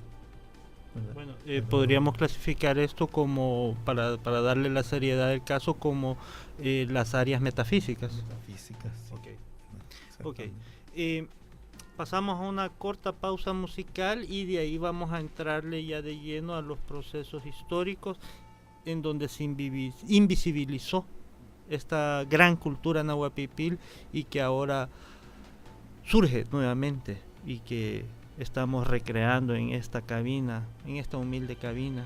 Bueno, podríamos clasificar esto como, para darle la seriedad del caso, como las áreas metafísicas. Metafísicas, sí. Ok. Pasamos a una corta pausa musical y de ahí vamos a entrarle ya de lleno a los procesos históricos en donde se invisibilizó esta gran cultura nahuapipil y que ahora surge nuevamente y que estamos recreando en esta cabina, en esta humilde cabina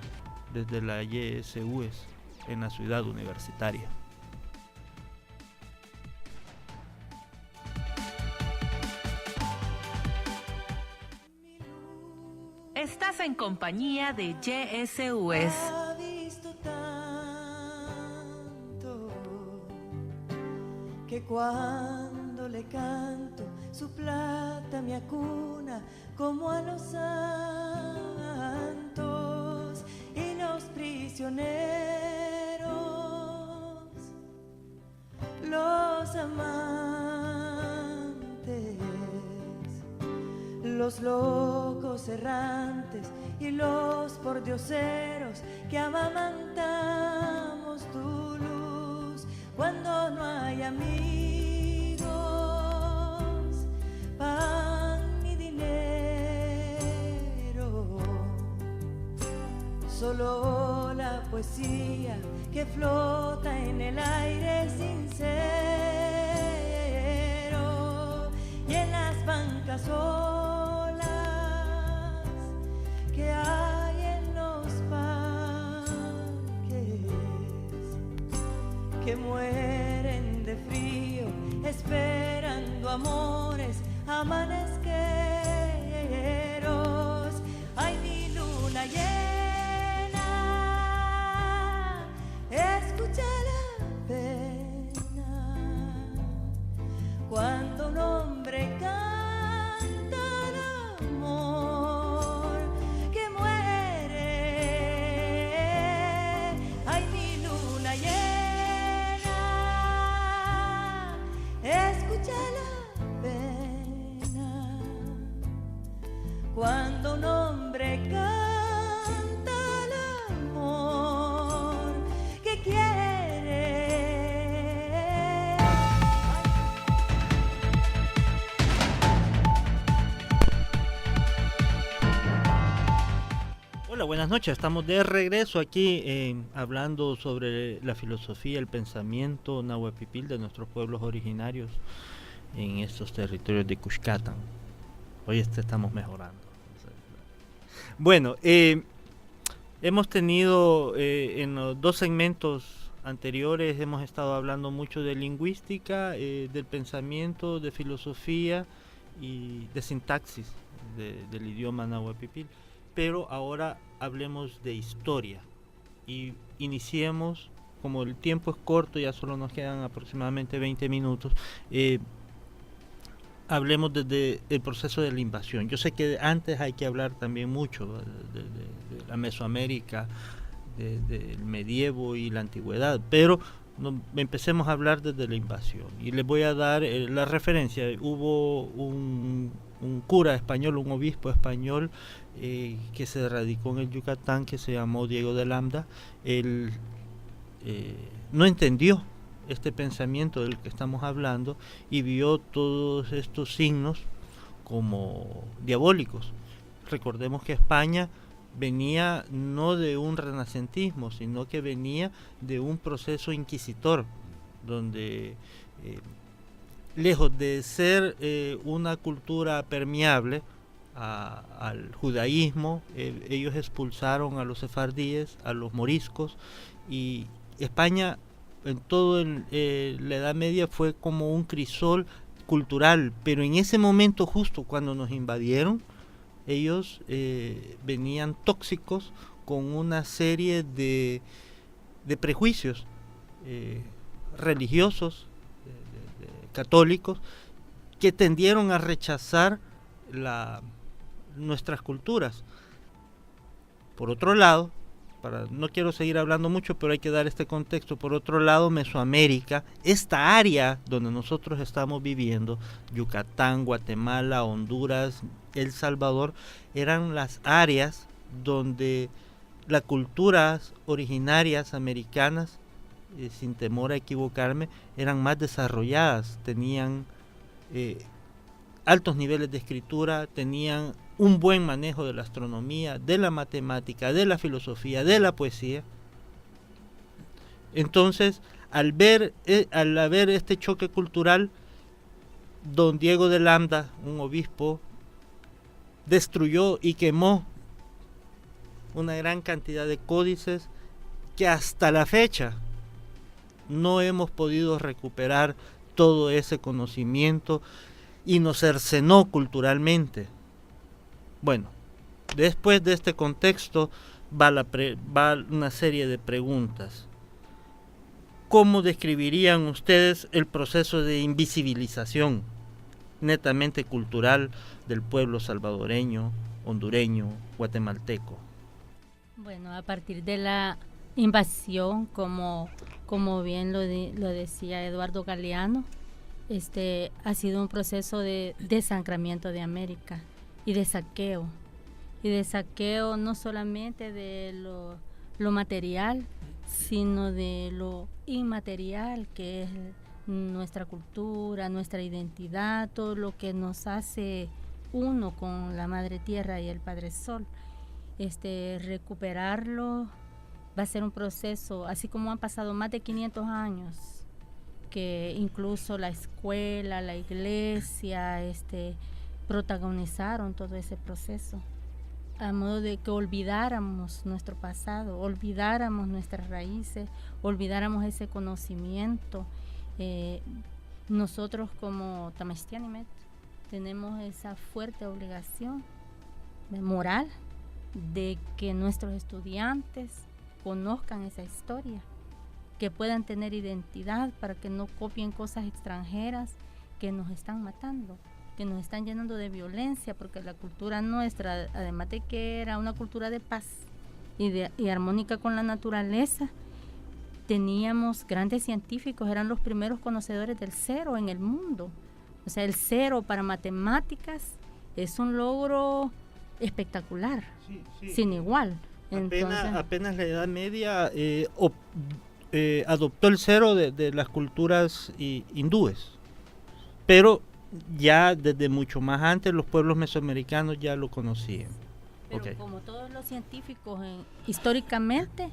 desde la YSUES en la ciudad universitaria. Estás en compañía de YSUES. Ha visto tanto que cuando le canto su plata me acuna como a los santos y los prisioneros, los amantes, los locos errantes y los pordioseros que amamantamos tu luz cuando no hay amigos, pan ni dinero, solo la poesía que flota en el aire sincero y en las bancas solas que hay en los parques que mueren de frío esperando amores amanezqueros. Ay, mi luna llena, escucha la pena cuando un hombre canta el amor que muere. Ay, mi luna llena, escucha la pena cuando un hombre canta el amor que quiere. Hola, buenas noches. Estamos de regreso aquí hablando sobre la filosofía, el pensamiento nahuapipil de nuestros pueblos originarios en estos territorios de Cuscatán. Hoy estamos mejorando. Bueno, hemos tenido en los 2 segmentos anteriores, hemos estado hablando mucho de lingüística, del pensamiento, de filosofía y de sintaxis del idioma nahuapipil. Pero ahora hablemos de historia y iniciemos, como el tiempo es corto, ya solo nos quedan aproximadamente 20 minutos, hablemos desde el proceso de la invasión. Yo sé que antes hay que hablar también mucho de la Mesoamérica, del medievo y la antigüedad, pero empecemos a hablar desde la invasión. Y les voy a dar la referencia. Hubo un cura español, un obispo español que se radicó en el Yucatán, que se llamó Diego de Lambda. Él no entendió este pensamiento del que estamos hablando y vio todos estos signos como diabólicos. Recordemos que España venía no de un renacentismo, sino que venía de un proceso inquisitor, donde lejos de ser una cultura permeable al judaísmo, ellos expulsaron a los sefardíes, a los moriscos, y España en toda la Edad Media fue como un crisol cultural, pero en ese momento, justo cuando nos invadieron, ellos venían tóxicos con una serie de prejuicios religiosos, católicos, que tendieron a rechazar nuestras culturas. Por otro lado, no quiero seguir hablando mucho, pero hay que dar este contexto. Por otro lado, Mesoamérica, esta área donde nosotros estamos viviendo, Yucatán, Guatemala, Honduras, El Salvador, eran las áreas donde las culturas originarias americanas, sin temor a equivocarme, eran más desarrolladas, tenían altos niveles de escritura, tenían un buen manejo de la astronomía, de la matemática, de la filosofía, de la poesía. Entonces, al haber este choque cultural, don Diego de Lambda, un obispo, destruyó y quemó una gran cantidad de códices que hasta la fecha no hemos podido recuperar todo ese conocimiento y nos cercenó culturalmente. Bueno, después de este contexto va una serie de preguntas. ¿Cómo describirían ustedes el proceso de invisibilización netamente cultural del pueblo salvadoreño, hondureño, guatemalteco? Bueno, a partir de la invasión, como bien lo decía Eduardo Galeano, ha sido un proceso de desancramiento de América y de saqueo no solamente de lo material, sino de lo inmaterial, que es nuestra cultura, nuestra identidad, todo lo que nos hace uno con la Madre Tierra y el Padre Sol. Recuperarlo va a ser un proceso, así como han pasado más de 500 años, que incluso la escuela, la iglesia, protagonizaron todo ese proceso, a modo de que olvidáramos nuestro pasado, olvidáramos nuestras raíces, olvidáramos ese conocimiento. Nosotros como Tamashtianimet tenemos esa fuerte obligación moral de que nuestros estudiantes conozcan esa historia, que puedan tener identidad para que no copien cosas extranjeras que nos están matando, que nos están llenando de violencia, porque la cultura nuestra, además de que era una cultura de paz y armónica con la naturaleza, teníamos grandes científicos, eran los primeros conocedores del cero en el mundo. O sea, el cero para matemáticas es un logro espectacular, sí. Sin igual. Apenas la Edad Media adoptó el cero de las culturas hindúes, pero ya desde mucho más antes los pueblos mesoamericanos ya lo conocían. Pero como todos los científicos históricamente,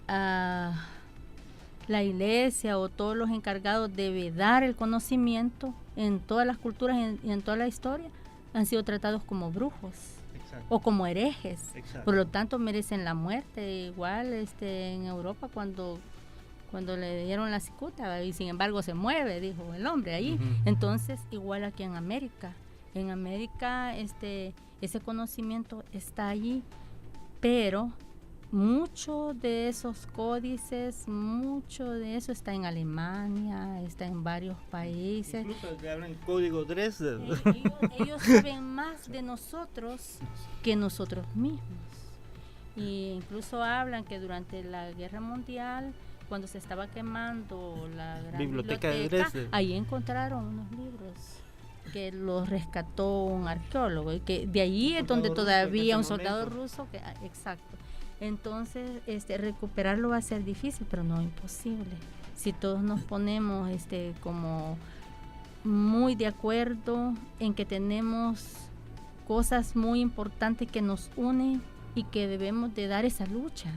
la iglesia o todos los encargados de dar el conocimiento en todas las culturas y en toda la historia han sido tratados como brujos. Exacto. O como herejes. Exacto. Por lo tanto merecen la muerte. Igual en Europa cuando le dieron la cicuta y sin embargo se mueve, dijo el hombre ahí. Uh-huh. Entonces igual aquí en América ese conocimiento está allí, pero mucho de esos códices, mucho de eso está en Alemania, está en varios países. Incluso que hablan código Dresden. Ellos saben más de nosotros que nosotros mismos. Y incluso hablan que durante la Guerra Mundial, cuando se estaba quemando la gran biblioteca de Dresden, ahí encontraron unos libros que los rescató un arqueólogo, y que de ahí es donde todavía un soldado ruso, exacto. Entonces, recuperarlo va a ser difícil, pero no imposible. Si todos nos ponemos como muy de acuerdo en que tenemos cosas muy importantes que nos unen y que debemos de dar esa lucha,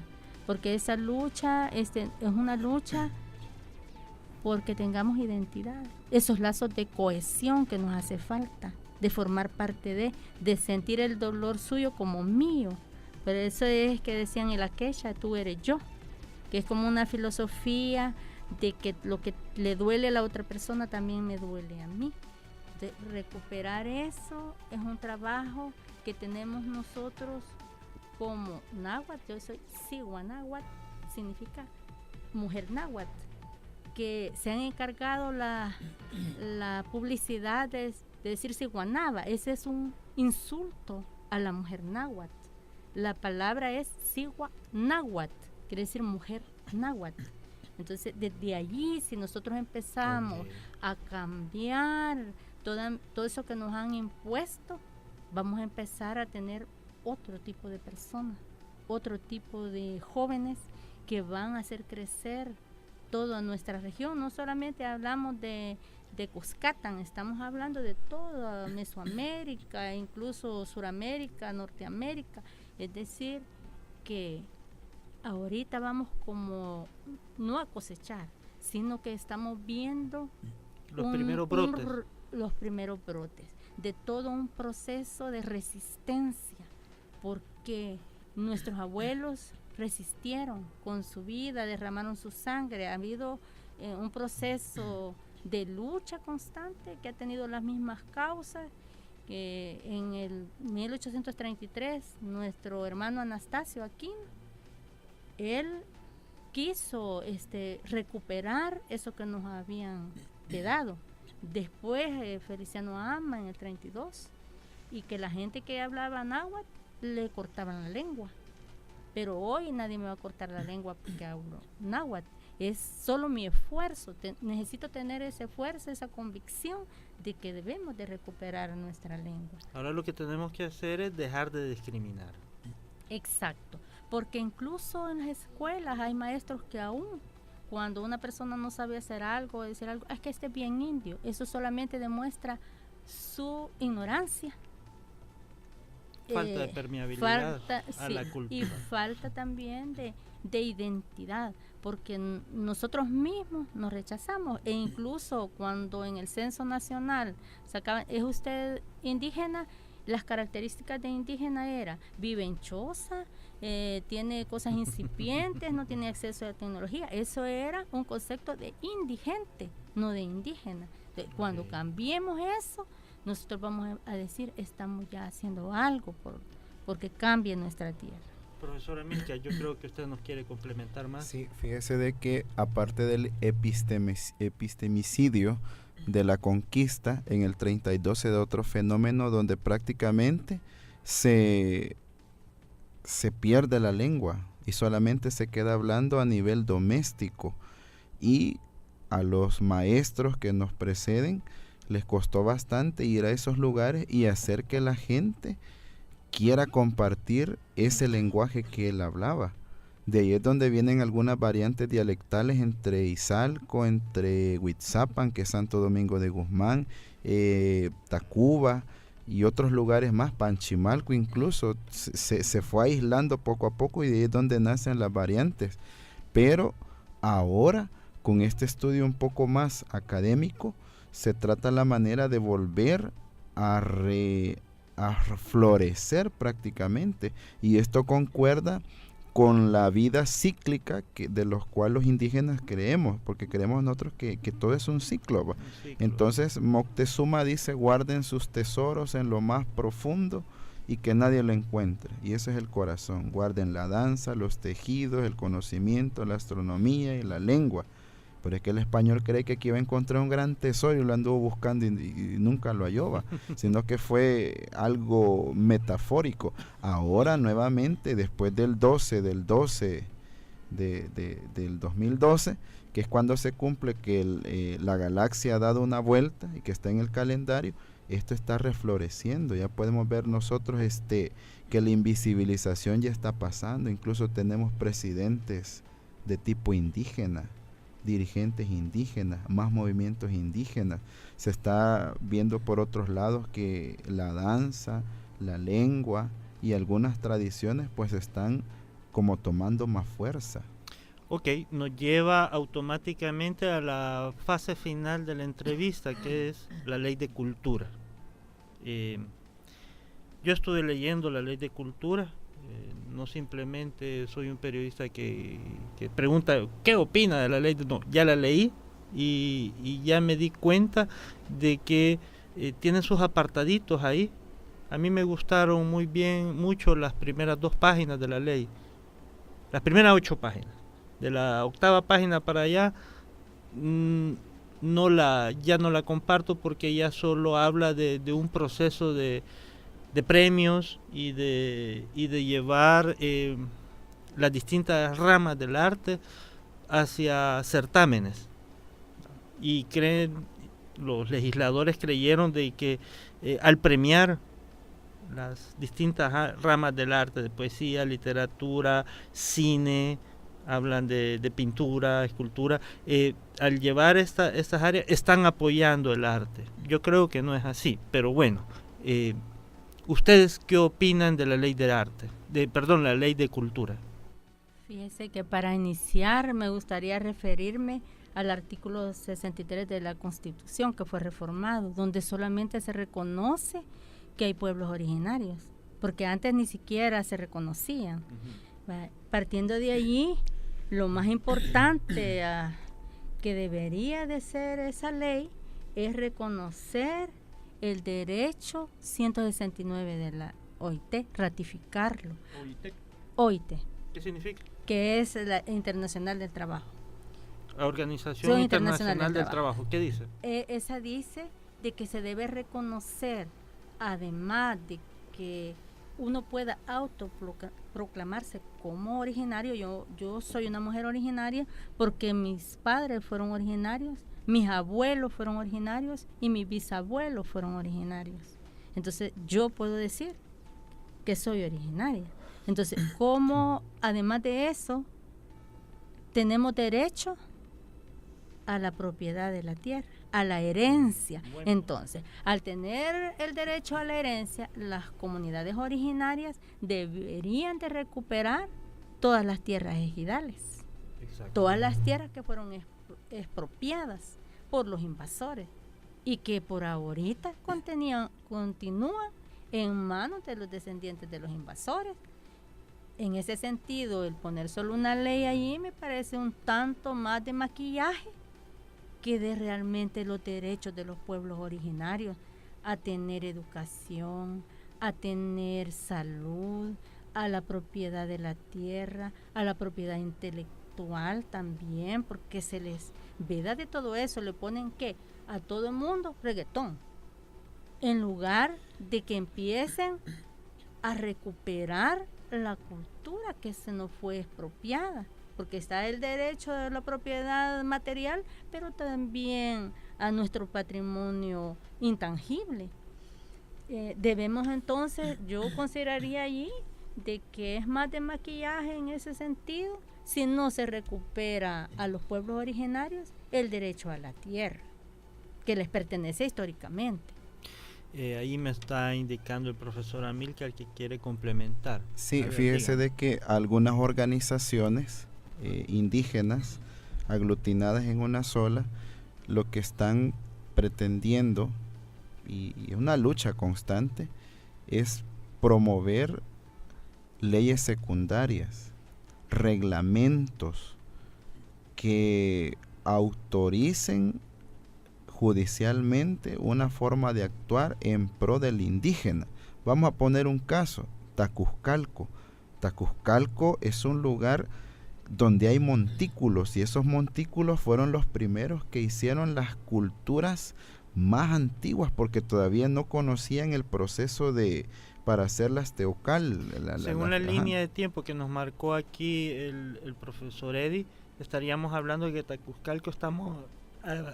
porque esa lucha es una lucha porque tengamos identidad, esos lazos de cohesión que nos hace falta, de formar parte de sentir el dolor suyo como mío. Pero eso es que decían en la quecha, tú eres yo, que es como una filosofía de que lo que le duele a la otra persona también me duele a mí. De recuperar eso es un trabajo que tenemos nosotros como náhuatl. Yo soy Sigua náhuatl, significa mujer náhuatl, que se han encargado la publicidad de decir Siguanaba. Ese es un insulto a la mujer náhuatl. La palabra es Sigua náhuatl, quiere decir mujer náhuatl. Entonces, desde allí, si nosotros empezamos a cambiar todo eso que nos han impuesto, vamos a empezar a tener otro tipo de personas, otro tipo de jóvenes que van a hacer crecer toda nuestra región. No solamente hablamos de Cuscatán, estamos hablando de toda Mesoamérica, incluso Suramérica, Norteamérica. Es decir, que ahorita vamos como no a cosechar, sino que estamos viendo los primeros brotes. Los primeros brotes de todo un proceso de resistencia, porque nuestros abuelos resistieron con su vida, derramaron su sangre. Ha habido un proceso de lucha constante que ha tenido las mismas causas. En el 1833, nuestro hermano Anastasio Aquino, él quiso recuperar eso que nos habían quedado. Después Feliciano Ama en el 32, y que la gente que hablaba náhuatl le cortaban la lengua. Pero hoy nadie me va a cortar la lengua porque hablo náhuatl. Es solo mi esfuerzo. Necesito tener ese esfuerzo, esa convicción de que debemos de recuperar nuestra lengua. Ahora lo que tenemos que hacer es dejar de discriminar. Exacto, porque incluso en las escuelas hay maestros que aún cuando una persona no sabe hacer algo, decir algo, es que este es bien indio, eso solamente demuestra su ignorancia. Falta de permeabilidad a la cultura. Y falta también de identidad, porque nosotros mismos nos rechazamos, e incluso cuando en el censo nacional sacaban, ¿es usted indígena? Las características de indígena era, vive en choza, tiene cosas incipientes, no tiene acceso a la tecnología. Eso era un concepto de indigente, no de indígena. Cuando cambiemos eso, nosotros vamos a decir, estamos ya haciendo algo porque cambie nuestra tierra. Profesora Milka, yo creo que usted nos quiere complementar más. Sí, fíjese de que aparte del epistemicidio de la conquista, en el 32 se da otro fenómeno donde prácticamente se pierde la lengua y solamente se queda hablando a nivel doméstico, y a los maestros que nos preceden les costó bastante ir a esos lugares y hacer que la gente quiera compartir ese lenguaje que él hablaba. De ahí es donde vienen algunas variantes dialectales entre Izalco, entre Huitzapan, que es Santo Domingo de Guzmán, Tacuba y otros lugares más, Panchimalco incluso, se fue aislando poco a poco, y de ahí es donde nacen las variantes. Pero ahora, con este estudio un poco más académico, se trata la manera de volver a florecer prácticamente, y esto concuerda con la vida cíclica de los cuales los indígenas creemos, porque creemos nosotros que todo es un ciclo. Entonces Moctezuma dice, guarden sus tesoros en lo más profundo y que nadie lo encuentre, y ese es el corazón. Guarden la danza, los tejidos, el conocimiento, la astronomía y la lengua. Pero es que el español cree que aquí iba a encontrar un gran tesoro y lo anduvo buscando y nunca lo halló, sino que fue algo metafórico. Ahora nuevamente, después del 12 del 2012, que es cuando se cumple que la galaxia ha dado una vuelta y que está en el calendario. Esto está refloreciendo, ya podemos ver nosotros que la invisibilización ya está pasando. Incluso tenemos presidentes de tipo indígena, dirigentes indígenas, más movimientos indígenas. Se está viendo por otros lados que la danza, la lengua y algunas tradiciones pues están como tomando más fuerza. Ok, nos lleva automáticamente a la fase final de la entrevista, que es la ley de cultura. Yo estuve leyendo la ley de cultura, no simplemente soy un periodista que pregunta qué opina de la ley, no, ya la leí y ya me di cuenta de que tienen sus apartaditos ahí. A mí me gustaron mucho las primeras 2 páginas de la ley, las primeras 8 páginas. De la 8ª página para allá ya no la comparto, porque ya solo habla de un proceso de premios y de llevar las distintas ramas del arte hacia certámenes. Y los legisladores creyeron de que al premiar las distintas ramas del arte, de poesía, literatura, cine, hablan de pintura, escultura, al llevar estas áreas están apoyando el arte. Yo creo que no es así, pero bueno, ¿ustedes qué opinan de la ley del arte? La ley de cultura. Fíjese que para iniciar me gustaría referirme al artículo 63 de la Constitución, que fue reformado, donde solamente se reconoce que hay pueblos originarios, porque antes ni siquiera se reconocían. Partiendo de allí, lo más importante que debería de ser esa ley es reconocer el derecho 169 de la OIT, ratificarlo. OIT. ¿Qué significa? Que es la Internacional del Trabajo. La Organización Internacional del Trabajo. ¿Qué dice? Esa dice de que se debe reconocer, además de que uno pueda autoproclamarse como originario. Yo soy una mujer originaria porque mis padres fueron originarios, mis abuelos fueron originarios y mis bisabuelos fueron originarios. Entonces yo puedo decir que soy originaria. Entonces, ¿cómo además de eso tenemos derecho a la propiedad de la tierra, a la herencia? Bueno. Entonces, al tener el derecho a la herencia, las comunidades originarias deberían de recuperar todas las tierras ejidales, todas las tierras que fueron expropiadas por los invasores y que por ahorita continúan en manos de los descendientes de los invasores. En ese sentido, el poner solo una ley allí me parece un tanto más de maquillaje que de realmente los derechos de los pueblos originarios a tener educación, a tener salud, a la propiedad de la tierra, a la propiedad intelectual también, porque se les veda de todo eso, le ponen que a todo el mundo reggaetón, en lugar de que empiecen a recuperar la cultura que se nos fue expropiada, porque está el derecho de la propiedad material, pero también a nuestro patrimonio intangible. Debemos entonces, yo consideraría allí de que es más de maquillaje en ese sentido, si no se recupera a los pueblos originarios el derecho a la tierra, que les pertenece históricamente. Ahí me está indicando el profesor Amílcar que quiere complementar. Sí, fíjese de que algunas organizaciones indígenas aglutinadas en una sola, lo que están pretendiendo, y una lucha constante, es promover leyes secundarias, reglamentos que autoricen judicialmente una forma de actuar en pro del indígena. Vamos a poner un caso, Tacuzcalco. Tacuzcalco es un lugar donde hay montículos, y esos montículos fueron los primeros que hicieron las culturas más antiguas, porque todavía no conocían el proceso para hacerlas teocal. Según la línea de tiempo que nos marcó aquí el profesor Eddie, estaríamos hablando de que Tacuzcalco estamos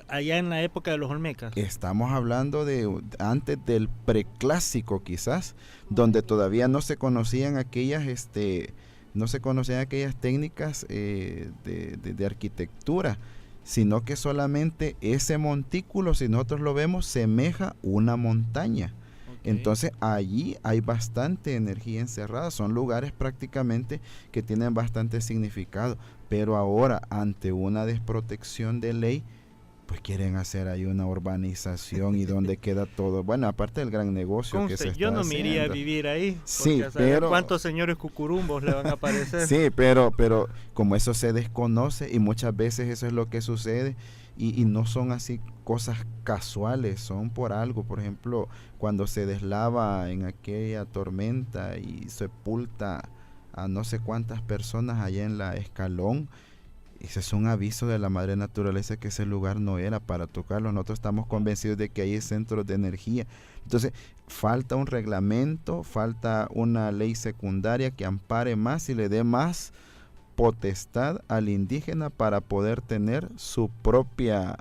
allá en la época de los Olmecas. Estamos hablando de antes del preclásico quizás, donde todavía no se conocían aquellas técnicas de arquitectura, sino que solamente ese montículo, si nosotros lo vemos, semeja una montaña. Okay. Entonces allí hay bastante energía encerrada, son lugares prácticamente que tienen bastante significado, pero ahora ante una desprotección de ley, pues quieren hacer ahí una urbanización y donde queda todo. Bueno, aparte del gran negocio que se está yo no me haciendo. iría a vivir ahí. Sí, pero ¿cuántos señores cucurumbos le van a aparecer? Sí, pero como eso se desconoce y muchas veces eso es lo que sucede y no son así cosas casuales, son por algo. Por ejemplo, cuando se deslava en aquella tormenta y sepulta a no sé cuántas personas allá en la Escalón, ese es un aviso de la madre naturaleza que ese lugar no era para tocarlo. Nosotros estamos convencidos de que hay centros de energía. Entonces, falta un reglamento, falta una ley secundaria que ampare más y le dé más potestad al indígena para poder tener su propia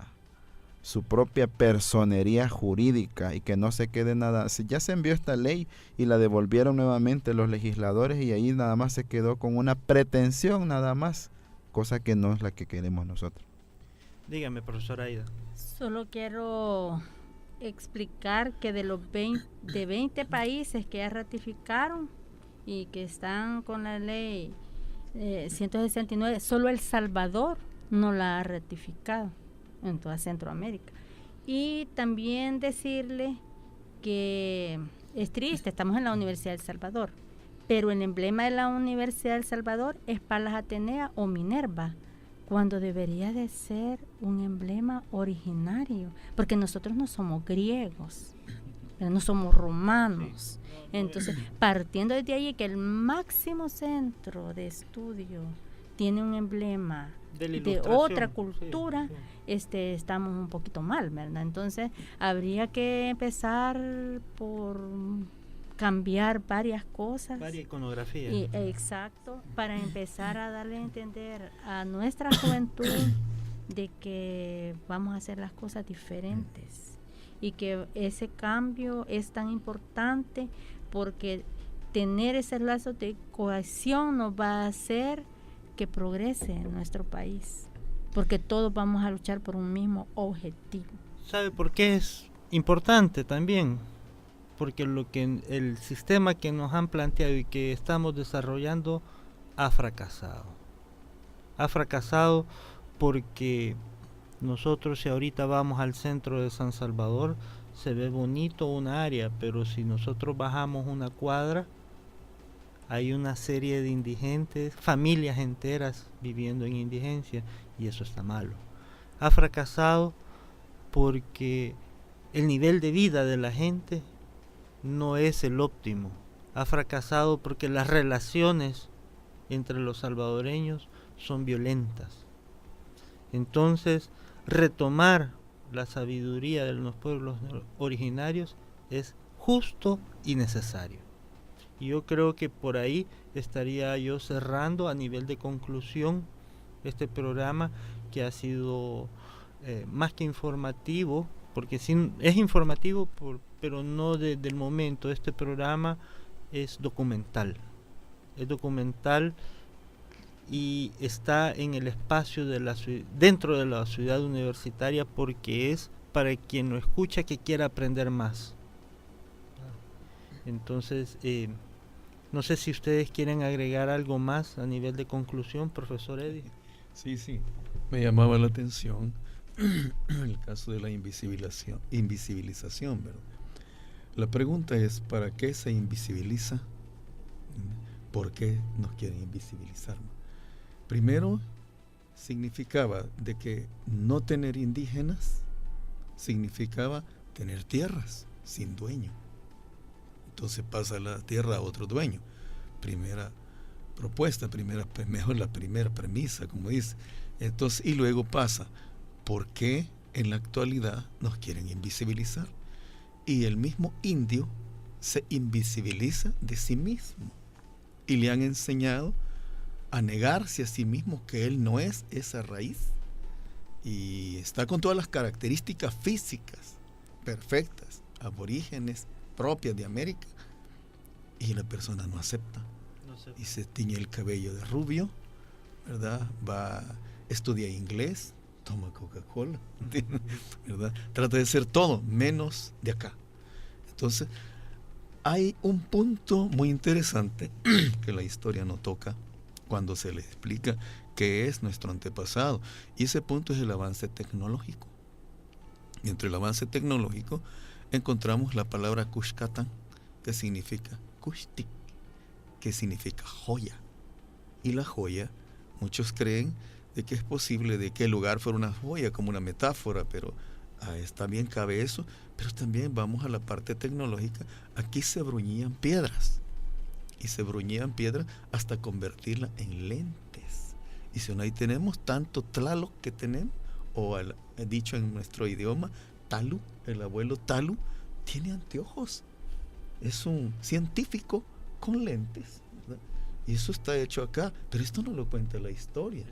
personería jurídica y que no se quede nada. Ya se envió esta ley y la devolvieron nuevamente los legisladores y ahí nada más se quedó con una pretensión nada más, cosa que no es la que queremos nosotros. Dígame, profesora Aida. Solo quiero explicar que de los 20 países que ya ratificaron y que están con la ley 169, solo El Salvador no la ha ratificado en toda Centroamérica. Y también decirle que es triste, estamos en la Universidad de El Salvador, pero el emblema de la Universidad de El Salvador es Palas Atenea o Minerva, cuando debería de ser un emblema originario, porque nosotros no somos griegos, no somos romanos. Entonces, partiendo desde ahí, que el máximo centro de estudio tiene un emblema de otra cultura, estamos un poquito mal, ¿verdad? Entonces, habría que empezar por cambiar varias cosas. Varias iconografías. Exacto, para empezar a darle a entender a nuestra juventud de que vamos a hacer las cosas diferentes y que ese cambio es tan importante porque tener ese lazo de cohesión nos va a hacer que progrese en nuestro país, porque todos vamos a luchar por un mismo objetivo. ¿Sabe por qué es importante también? Porque el sistema que nos han planteado y que estamos desarrollando ha fracasado. Ha fracasado porque nosotros, si ahorita vamos al centro de San Salvador, se ve bonito una área, pero si nosotros bajamos una cuadra, hay una serie de indigentes, familias enteras viviendo en indigencia, y eso está malo. Ha fracasado porque el nivel de vida de la gente no es el óptimo. Ha fracasado porque las relaciones entre los salvadoreños son violentas. Entonces, retomar la sabiduría de los pueblos originarios es justo y necesario. Y yo creo que por ahí estaría yo cerrando a nivel de conclusión este programa, que ha sido más que informativo, porque sí, es informativo, pero no del momento. Este programa es documental y está en el espacio de dentro de la ciudad universitaria, porque es para quien lo escucha que quiera aprender más. Entonces, no sé si ustedes quieren agregar algo más a nivel de conclusión, profesor Eddie. Sí, me llamaba la atención el caso de la invisibilización, ¿verdad? La pregunta es, ¿para qué se invisibiliza? ¿Por qué nos quieren invisibilizar? Primero, significaba de que no tener indígenas significaba tener tierras sin dueño. Entonces pasa la tierra a otro dueño. Primera propuesta, mejor la primera premisa, como dice. Entonces, y luego pasa, ¿por qué en la actualidad nos quieren invisibilizar. Y el mismo indio se invisibiliza de sí mismo. Y le han enseñado a negarse a sí mismo que él no es esa raíz. Y está con todas las características físicas perfectas, aborígenes, propias de América. Y la persona no acepta. Y se tiñe el cabello de rubio, ¿verdad? Estudia inglés, toma Coca-Cola, ¿verdad? Trata de ser todo menos de acá. Entonces, hay un punto muy interesante que la historia no toca cuando se le explica qué es nuestro antepasado. Y ese punto es el avance tecnológico. Y entre el avance tecnológico encontramos la palabra Kushkatan, que significa Kushtik, que significa joya. Y la joya, muchos creen de que es posible de que el lugar fuera una joya, como una metáfora, pero también cabe eso. Pero también vamos a la parte tecnológica. Aquí se bruñían piedras, y se bruñían piedras hasta convertirla en lentes. Y si no, ahí tenemos tanto Tlaloc que tenemos, o dicho en nuestro idioma, Talu, el abuelo Talu, tiene anteojos. Es un científico con lentes, ¿verdad? Y eso está hecho acá, pero esto no lo cuenta la historia,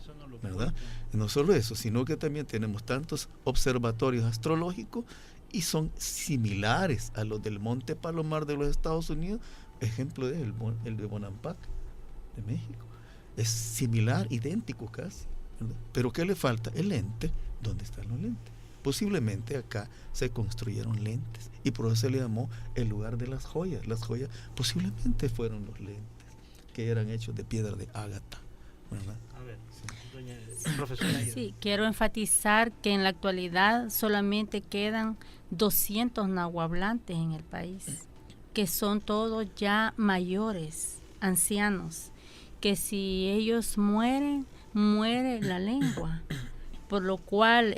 ¿verdad? No solo eso, sino que también tenemos tantos observatorios astrológicos y son similares a los del Monte Palomar de los Estados Unidos. Ejemplo es el de Bonampak de México. Es similar, idéntico casi, ¿verdad? Pero ¿qué le falta? El lente. ¿Dónde están los lentes? Posiblemente acá se construyeron lentes y por eso se le llamó el lugar de las joyas. Las joyas posiblemente fueron los lentes que eran hechos de piedra de ágata, ¿verdad? A ver, doña profesora. Sí, quiero enfatizar que en la actualidad solamente quedan 200 nahuablantes en el país, que son todos ya mayores, ancianos, que si ellos mueren, muere la lengua. Por lo cual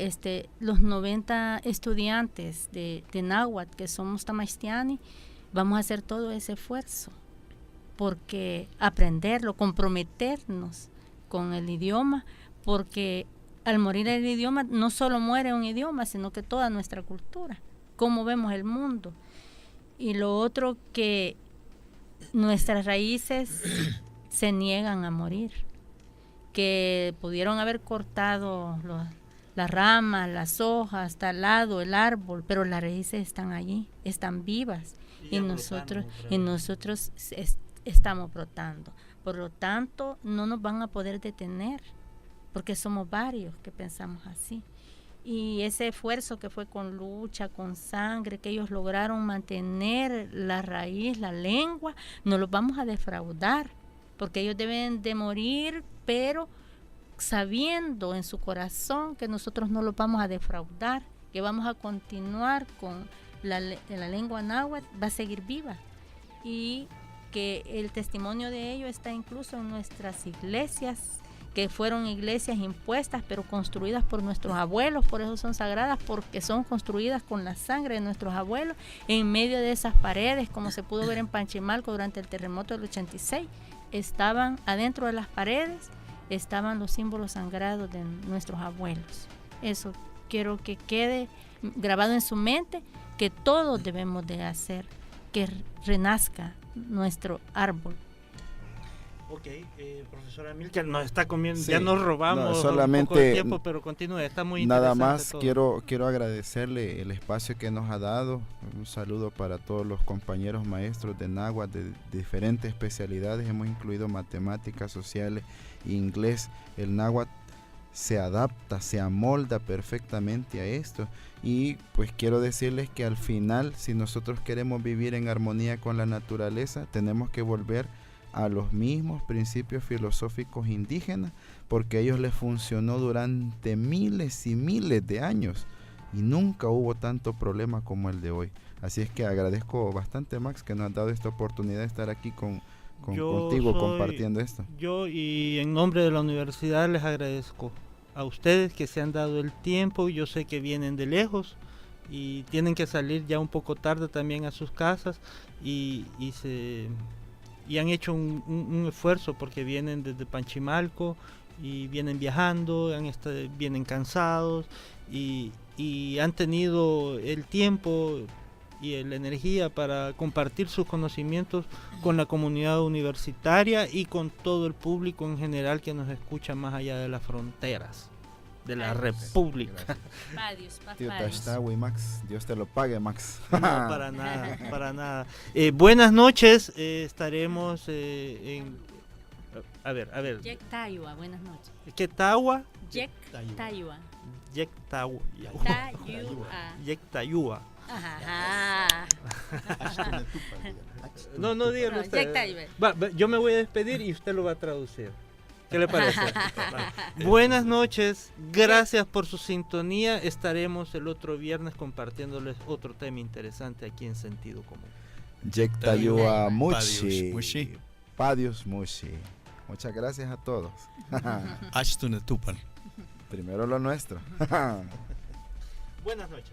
los 90 estudiantes de náhuatl que somos tamaixtiani, vamos a hacer todo ese esfuerzo, porque aprenderlo, comprometernos con el idioma, porque al morir el idioma no solo muere un idioma, sino que toda nuestra cultura, cómo vemos el mundo. Y lo otro, que nuestras raíces se niegan a morir, que pudieron haber cortado las ramas, las hojas, talado el árbol, pero las raíces están allí, están vivas, y nosotros estamos brotando. Por lo tanto, no nos van a poder detener, porque somos varios que pensamos así. Y ese esfuerzo que fue con lucha, con sangre, que ellos lograron mantener la raíz, la lengua, no los vamos a defraudar, porque ellos deben de morir, pero sabiendo en su corazón que nosotros no los vamos a defraudar, que vamos a continuar con la lengua náhuatl, va a seguir viva, y que el testimonio de ello está incluso en nuestras iglesias, que fueron iglesias impuestas, pero construidas por nuestros abuelos. Por eso son sagradas, porque son construidas con la sangre de nuestros abuelos. En medio de esas paredes, como se pudo ver en Panchimalco durante el terremoto del 86, estaban adentro de las paredes, estaban los símbolos sagrados de nuestros abuelos. Eso quiero que quede grabado en su mente, que todos debemos de hacer que renazca nuestro árbol. Ok, profesora Milcar, nos está comiendo, sí, ya nos robamos solamente un poco de tiempo, pero continúe, está muy interesante. Nada más todo. quiero agradecerle el espacio que nos ha dado. Un saludo para todos los compañeros maestros de náhuatl de diferentes especialidades. Hemos incluido matemáticas, sociales, inglés. El náhuatl se adapta, se amolda perfectamente a esto. Y pues quiero decirles que al final, si nosotros queremos vivir en armonía con la naturaleza, tenemos que volver a los mismos principios filosóficos indígenas, porque a ellos les funcionó durante miles y miles de años y nunca hubo tanto problema como el de hoy. Así es que agradezco bastante, Max, que nos has dado esta oportunidad de estar aquí contigo compartiendo esto. Yo, y en nombre de la universidad, les agradezco a ustedes que se han dado el tiempo. Yo sé que vienen de lejos y tienen que salir ya un poco tarde también a sus casas, y han hecho un esfuerzo, porque vienen desde Panchimalco y vienen viajando, vienen cansados, y y han tenido el tiempo y la energía para compartir sus conocimientos con la comunidad universitaria y con todo el público en general que nos escucha más allá de las fronteras de la República. Tío Tashtawi, Max, Dios te lo pague, Max. No, para nada, para nada. Buenas noches, estaremos en... A ver. Yek Tayua, buenas noches. ¿Qué Tawa? Yek Tayua. Yek Tawa. Tayua. Yek Tayua. Ajá. No, dígalo No, usted. Yek Tayua. Va, yo me voy a despedir y usted lo va a traducir. ¿Qué le parece? Buenas noches, gracias por su sintonía. Estaremos el otro viernes compartiéndoles otro tema interesante aquí en Sentido Común. Yek Tayua Padius Mushi. Mushi. Padius Mushi. Muchas gracias a todos. Ashtun Tupan. Primero lo nuestro. Buenas noches.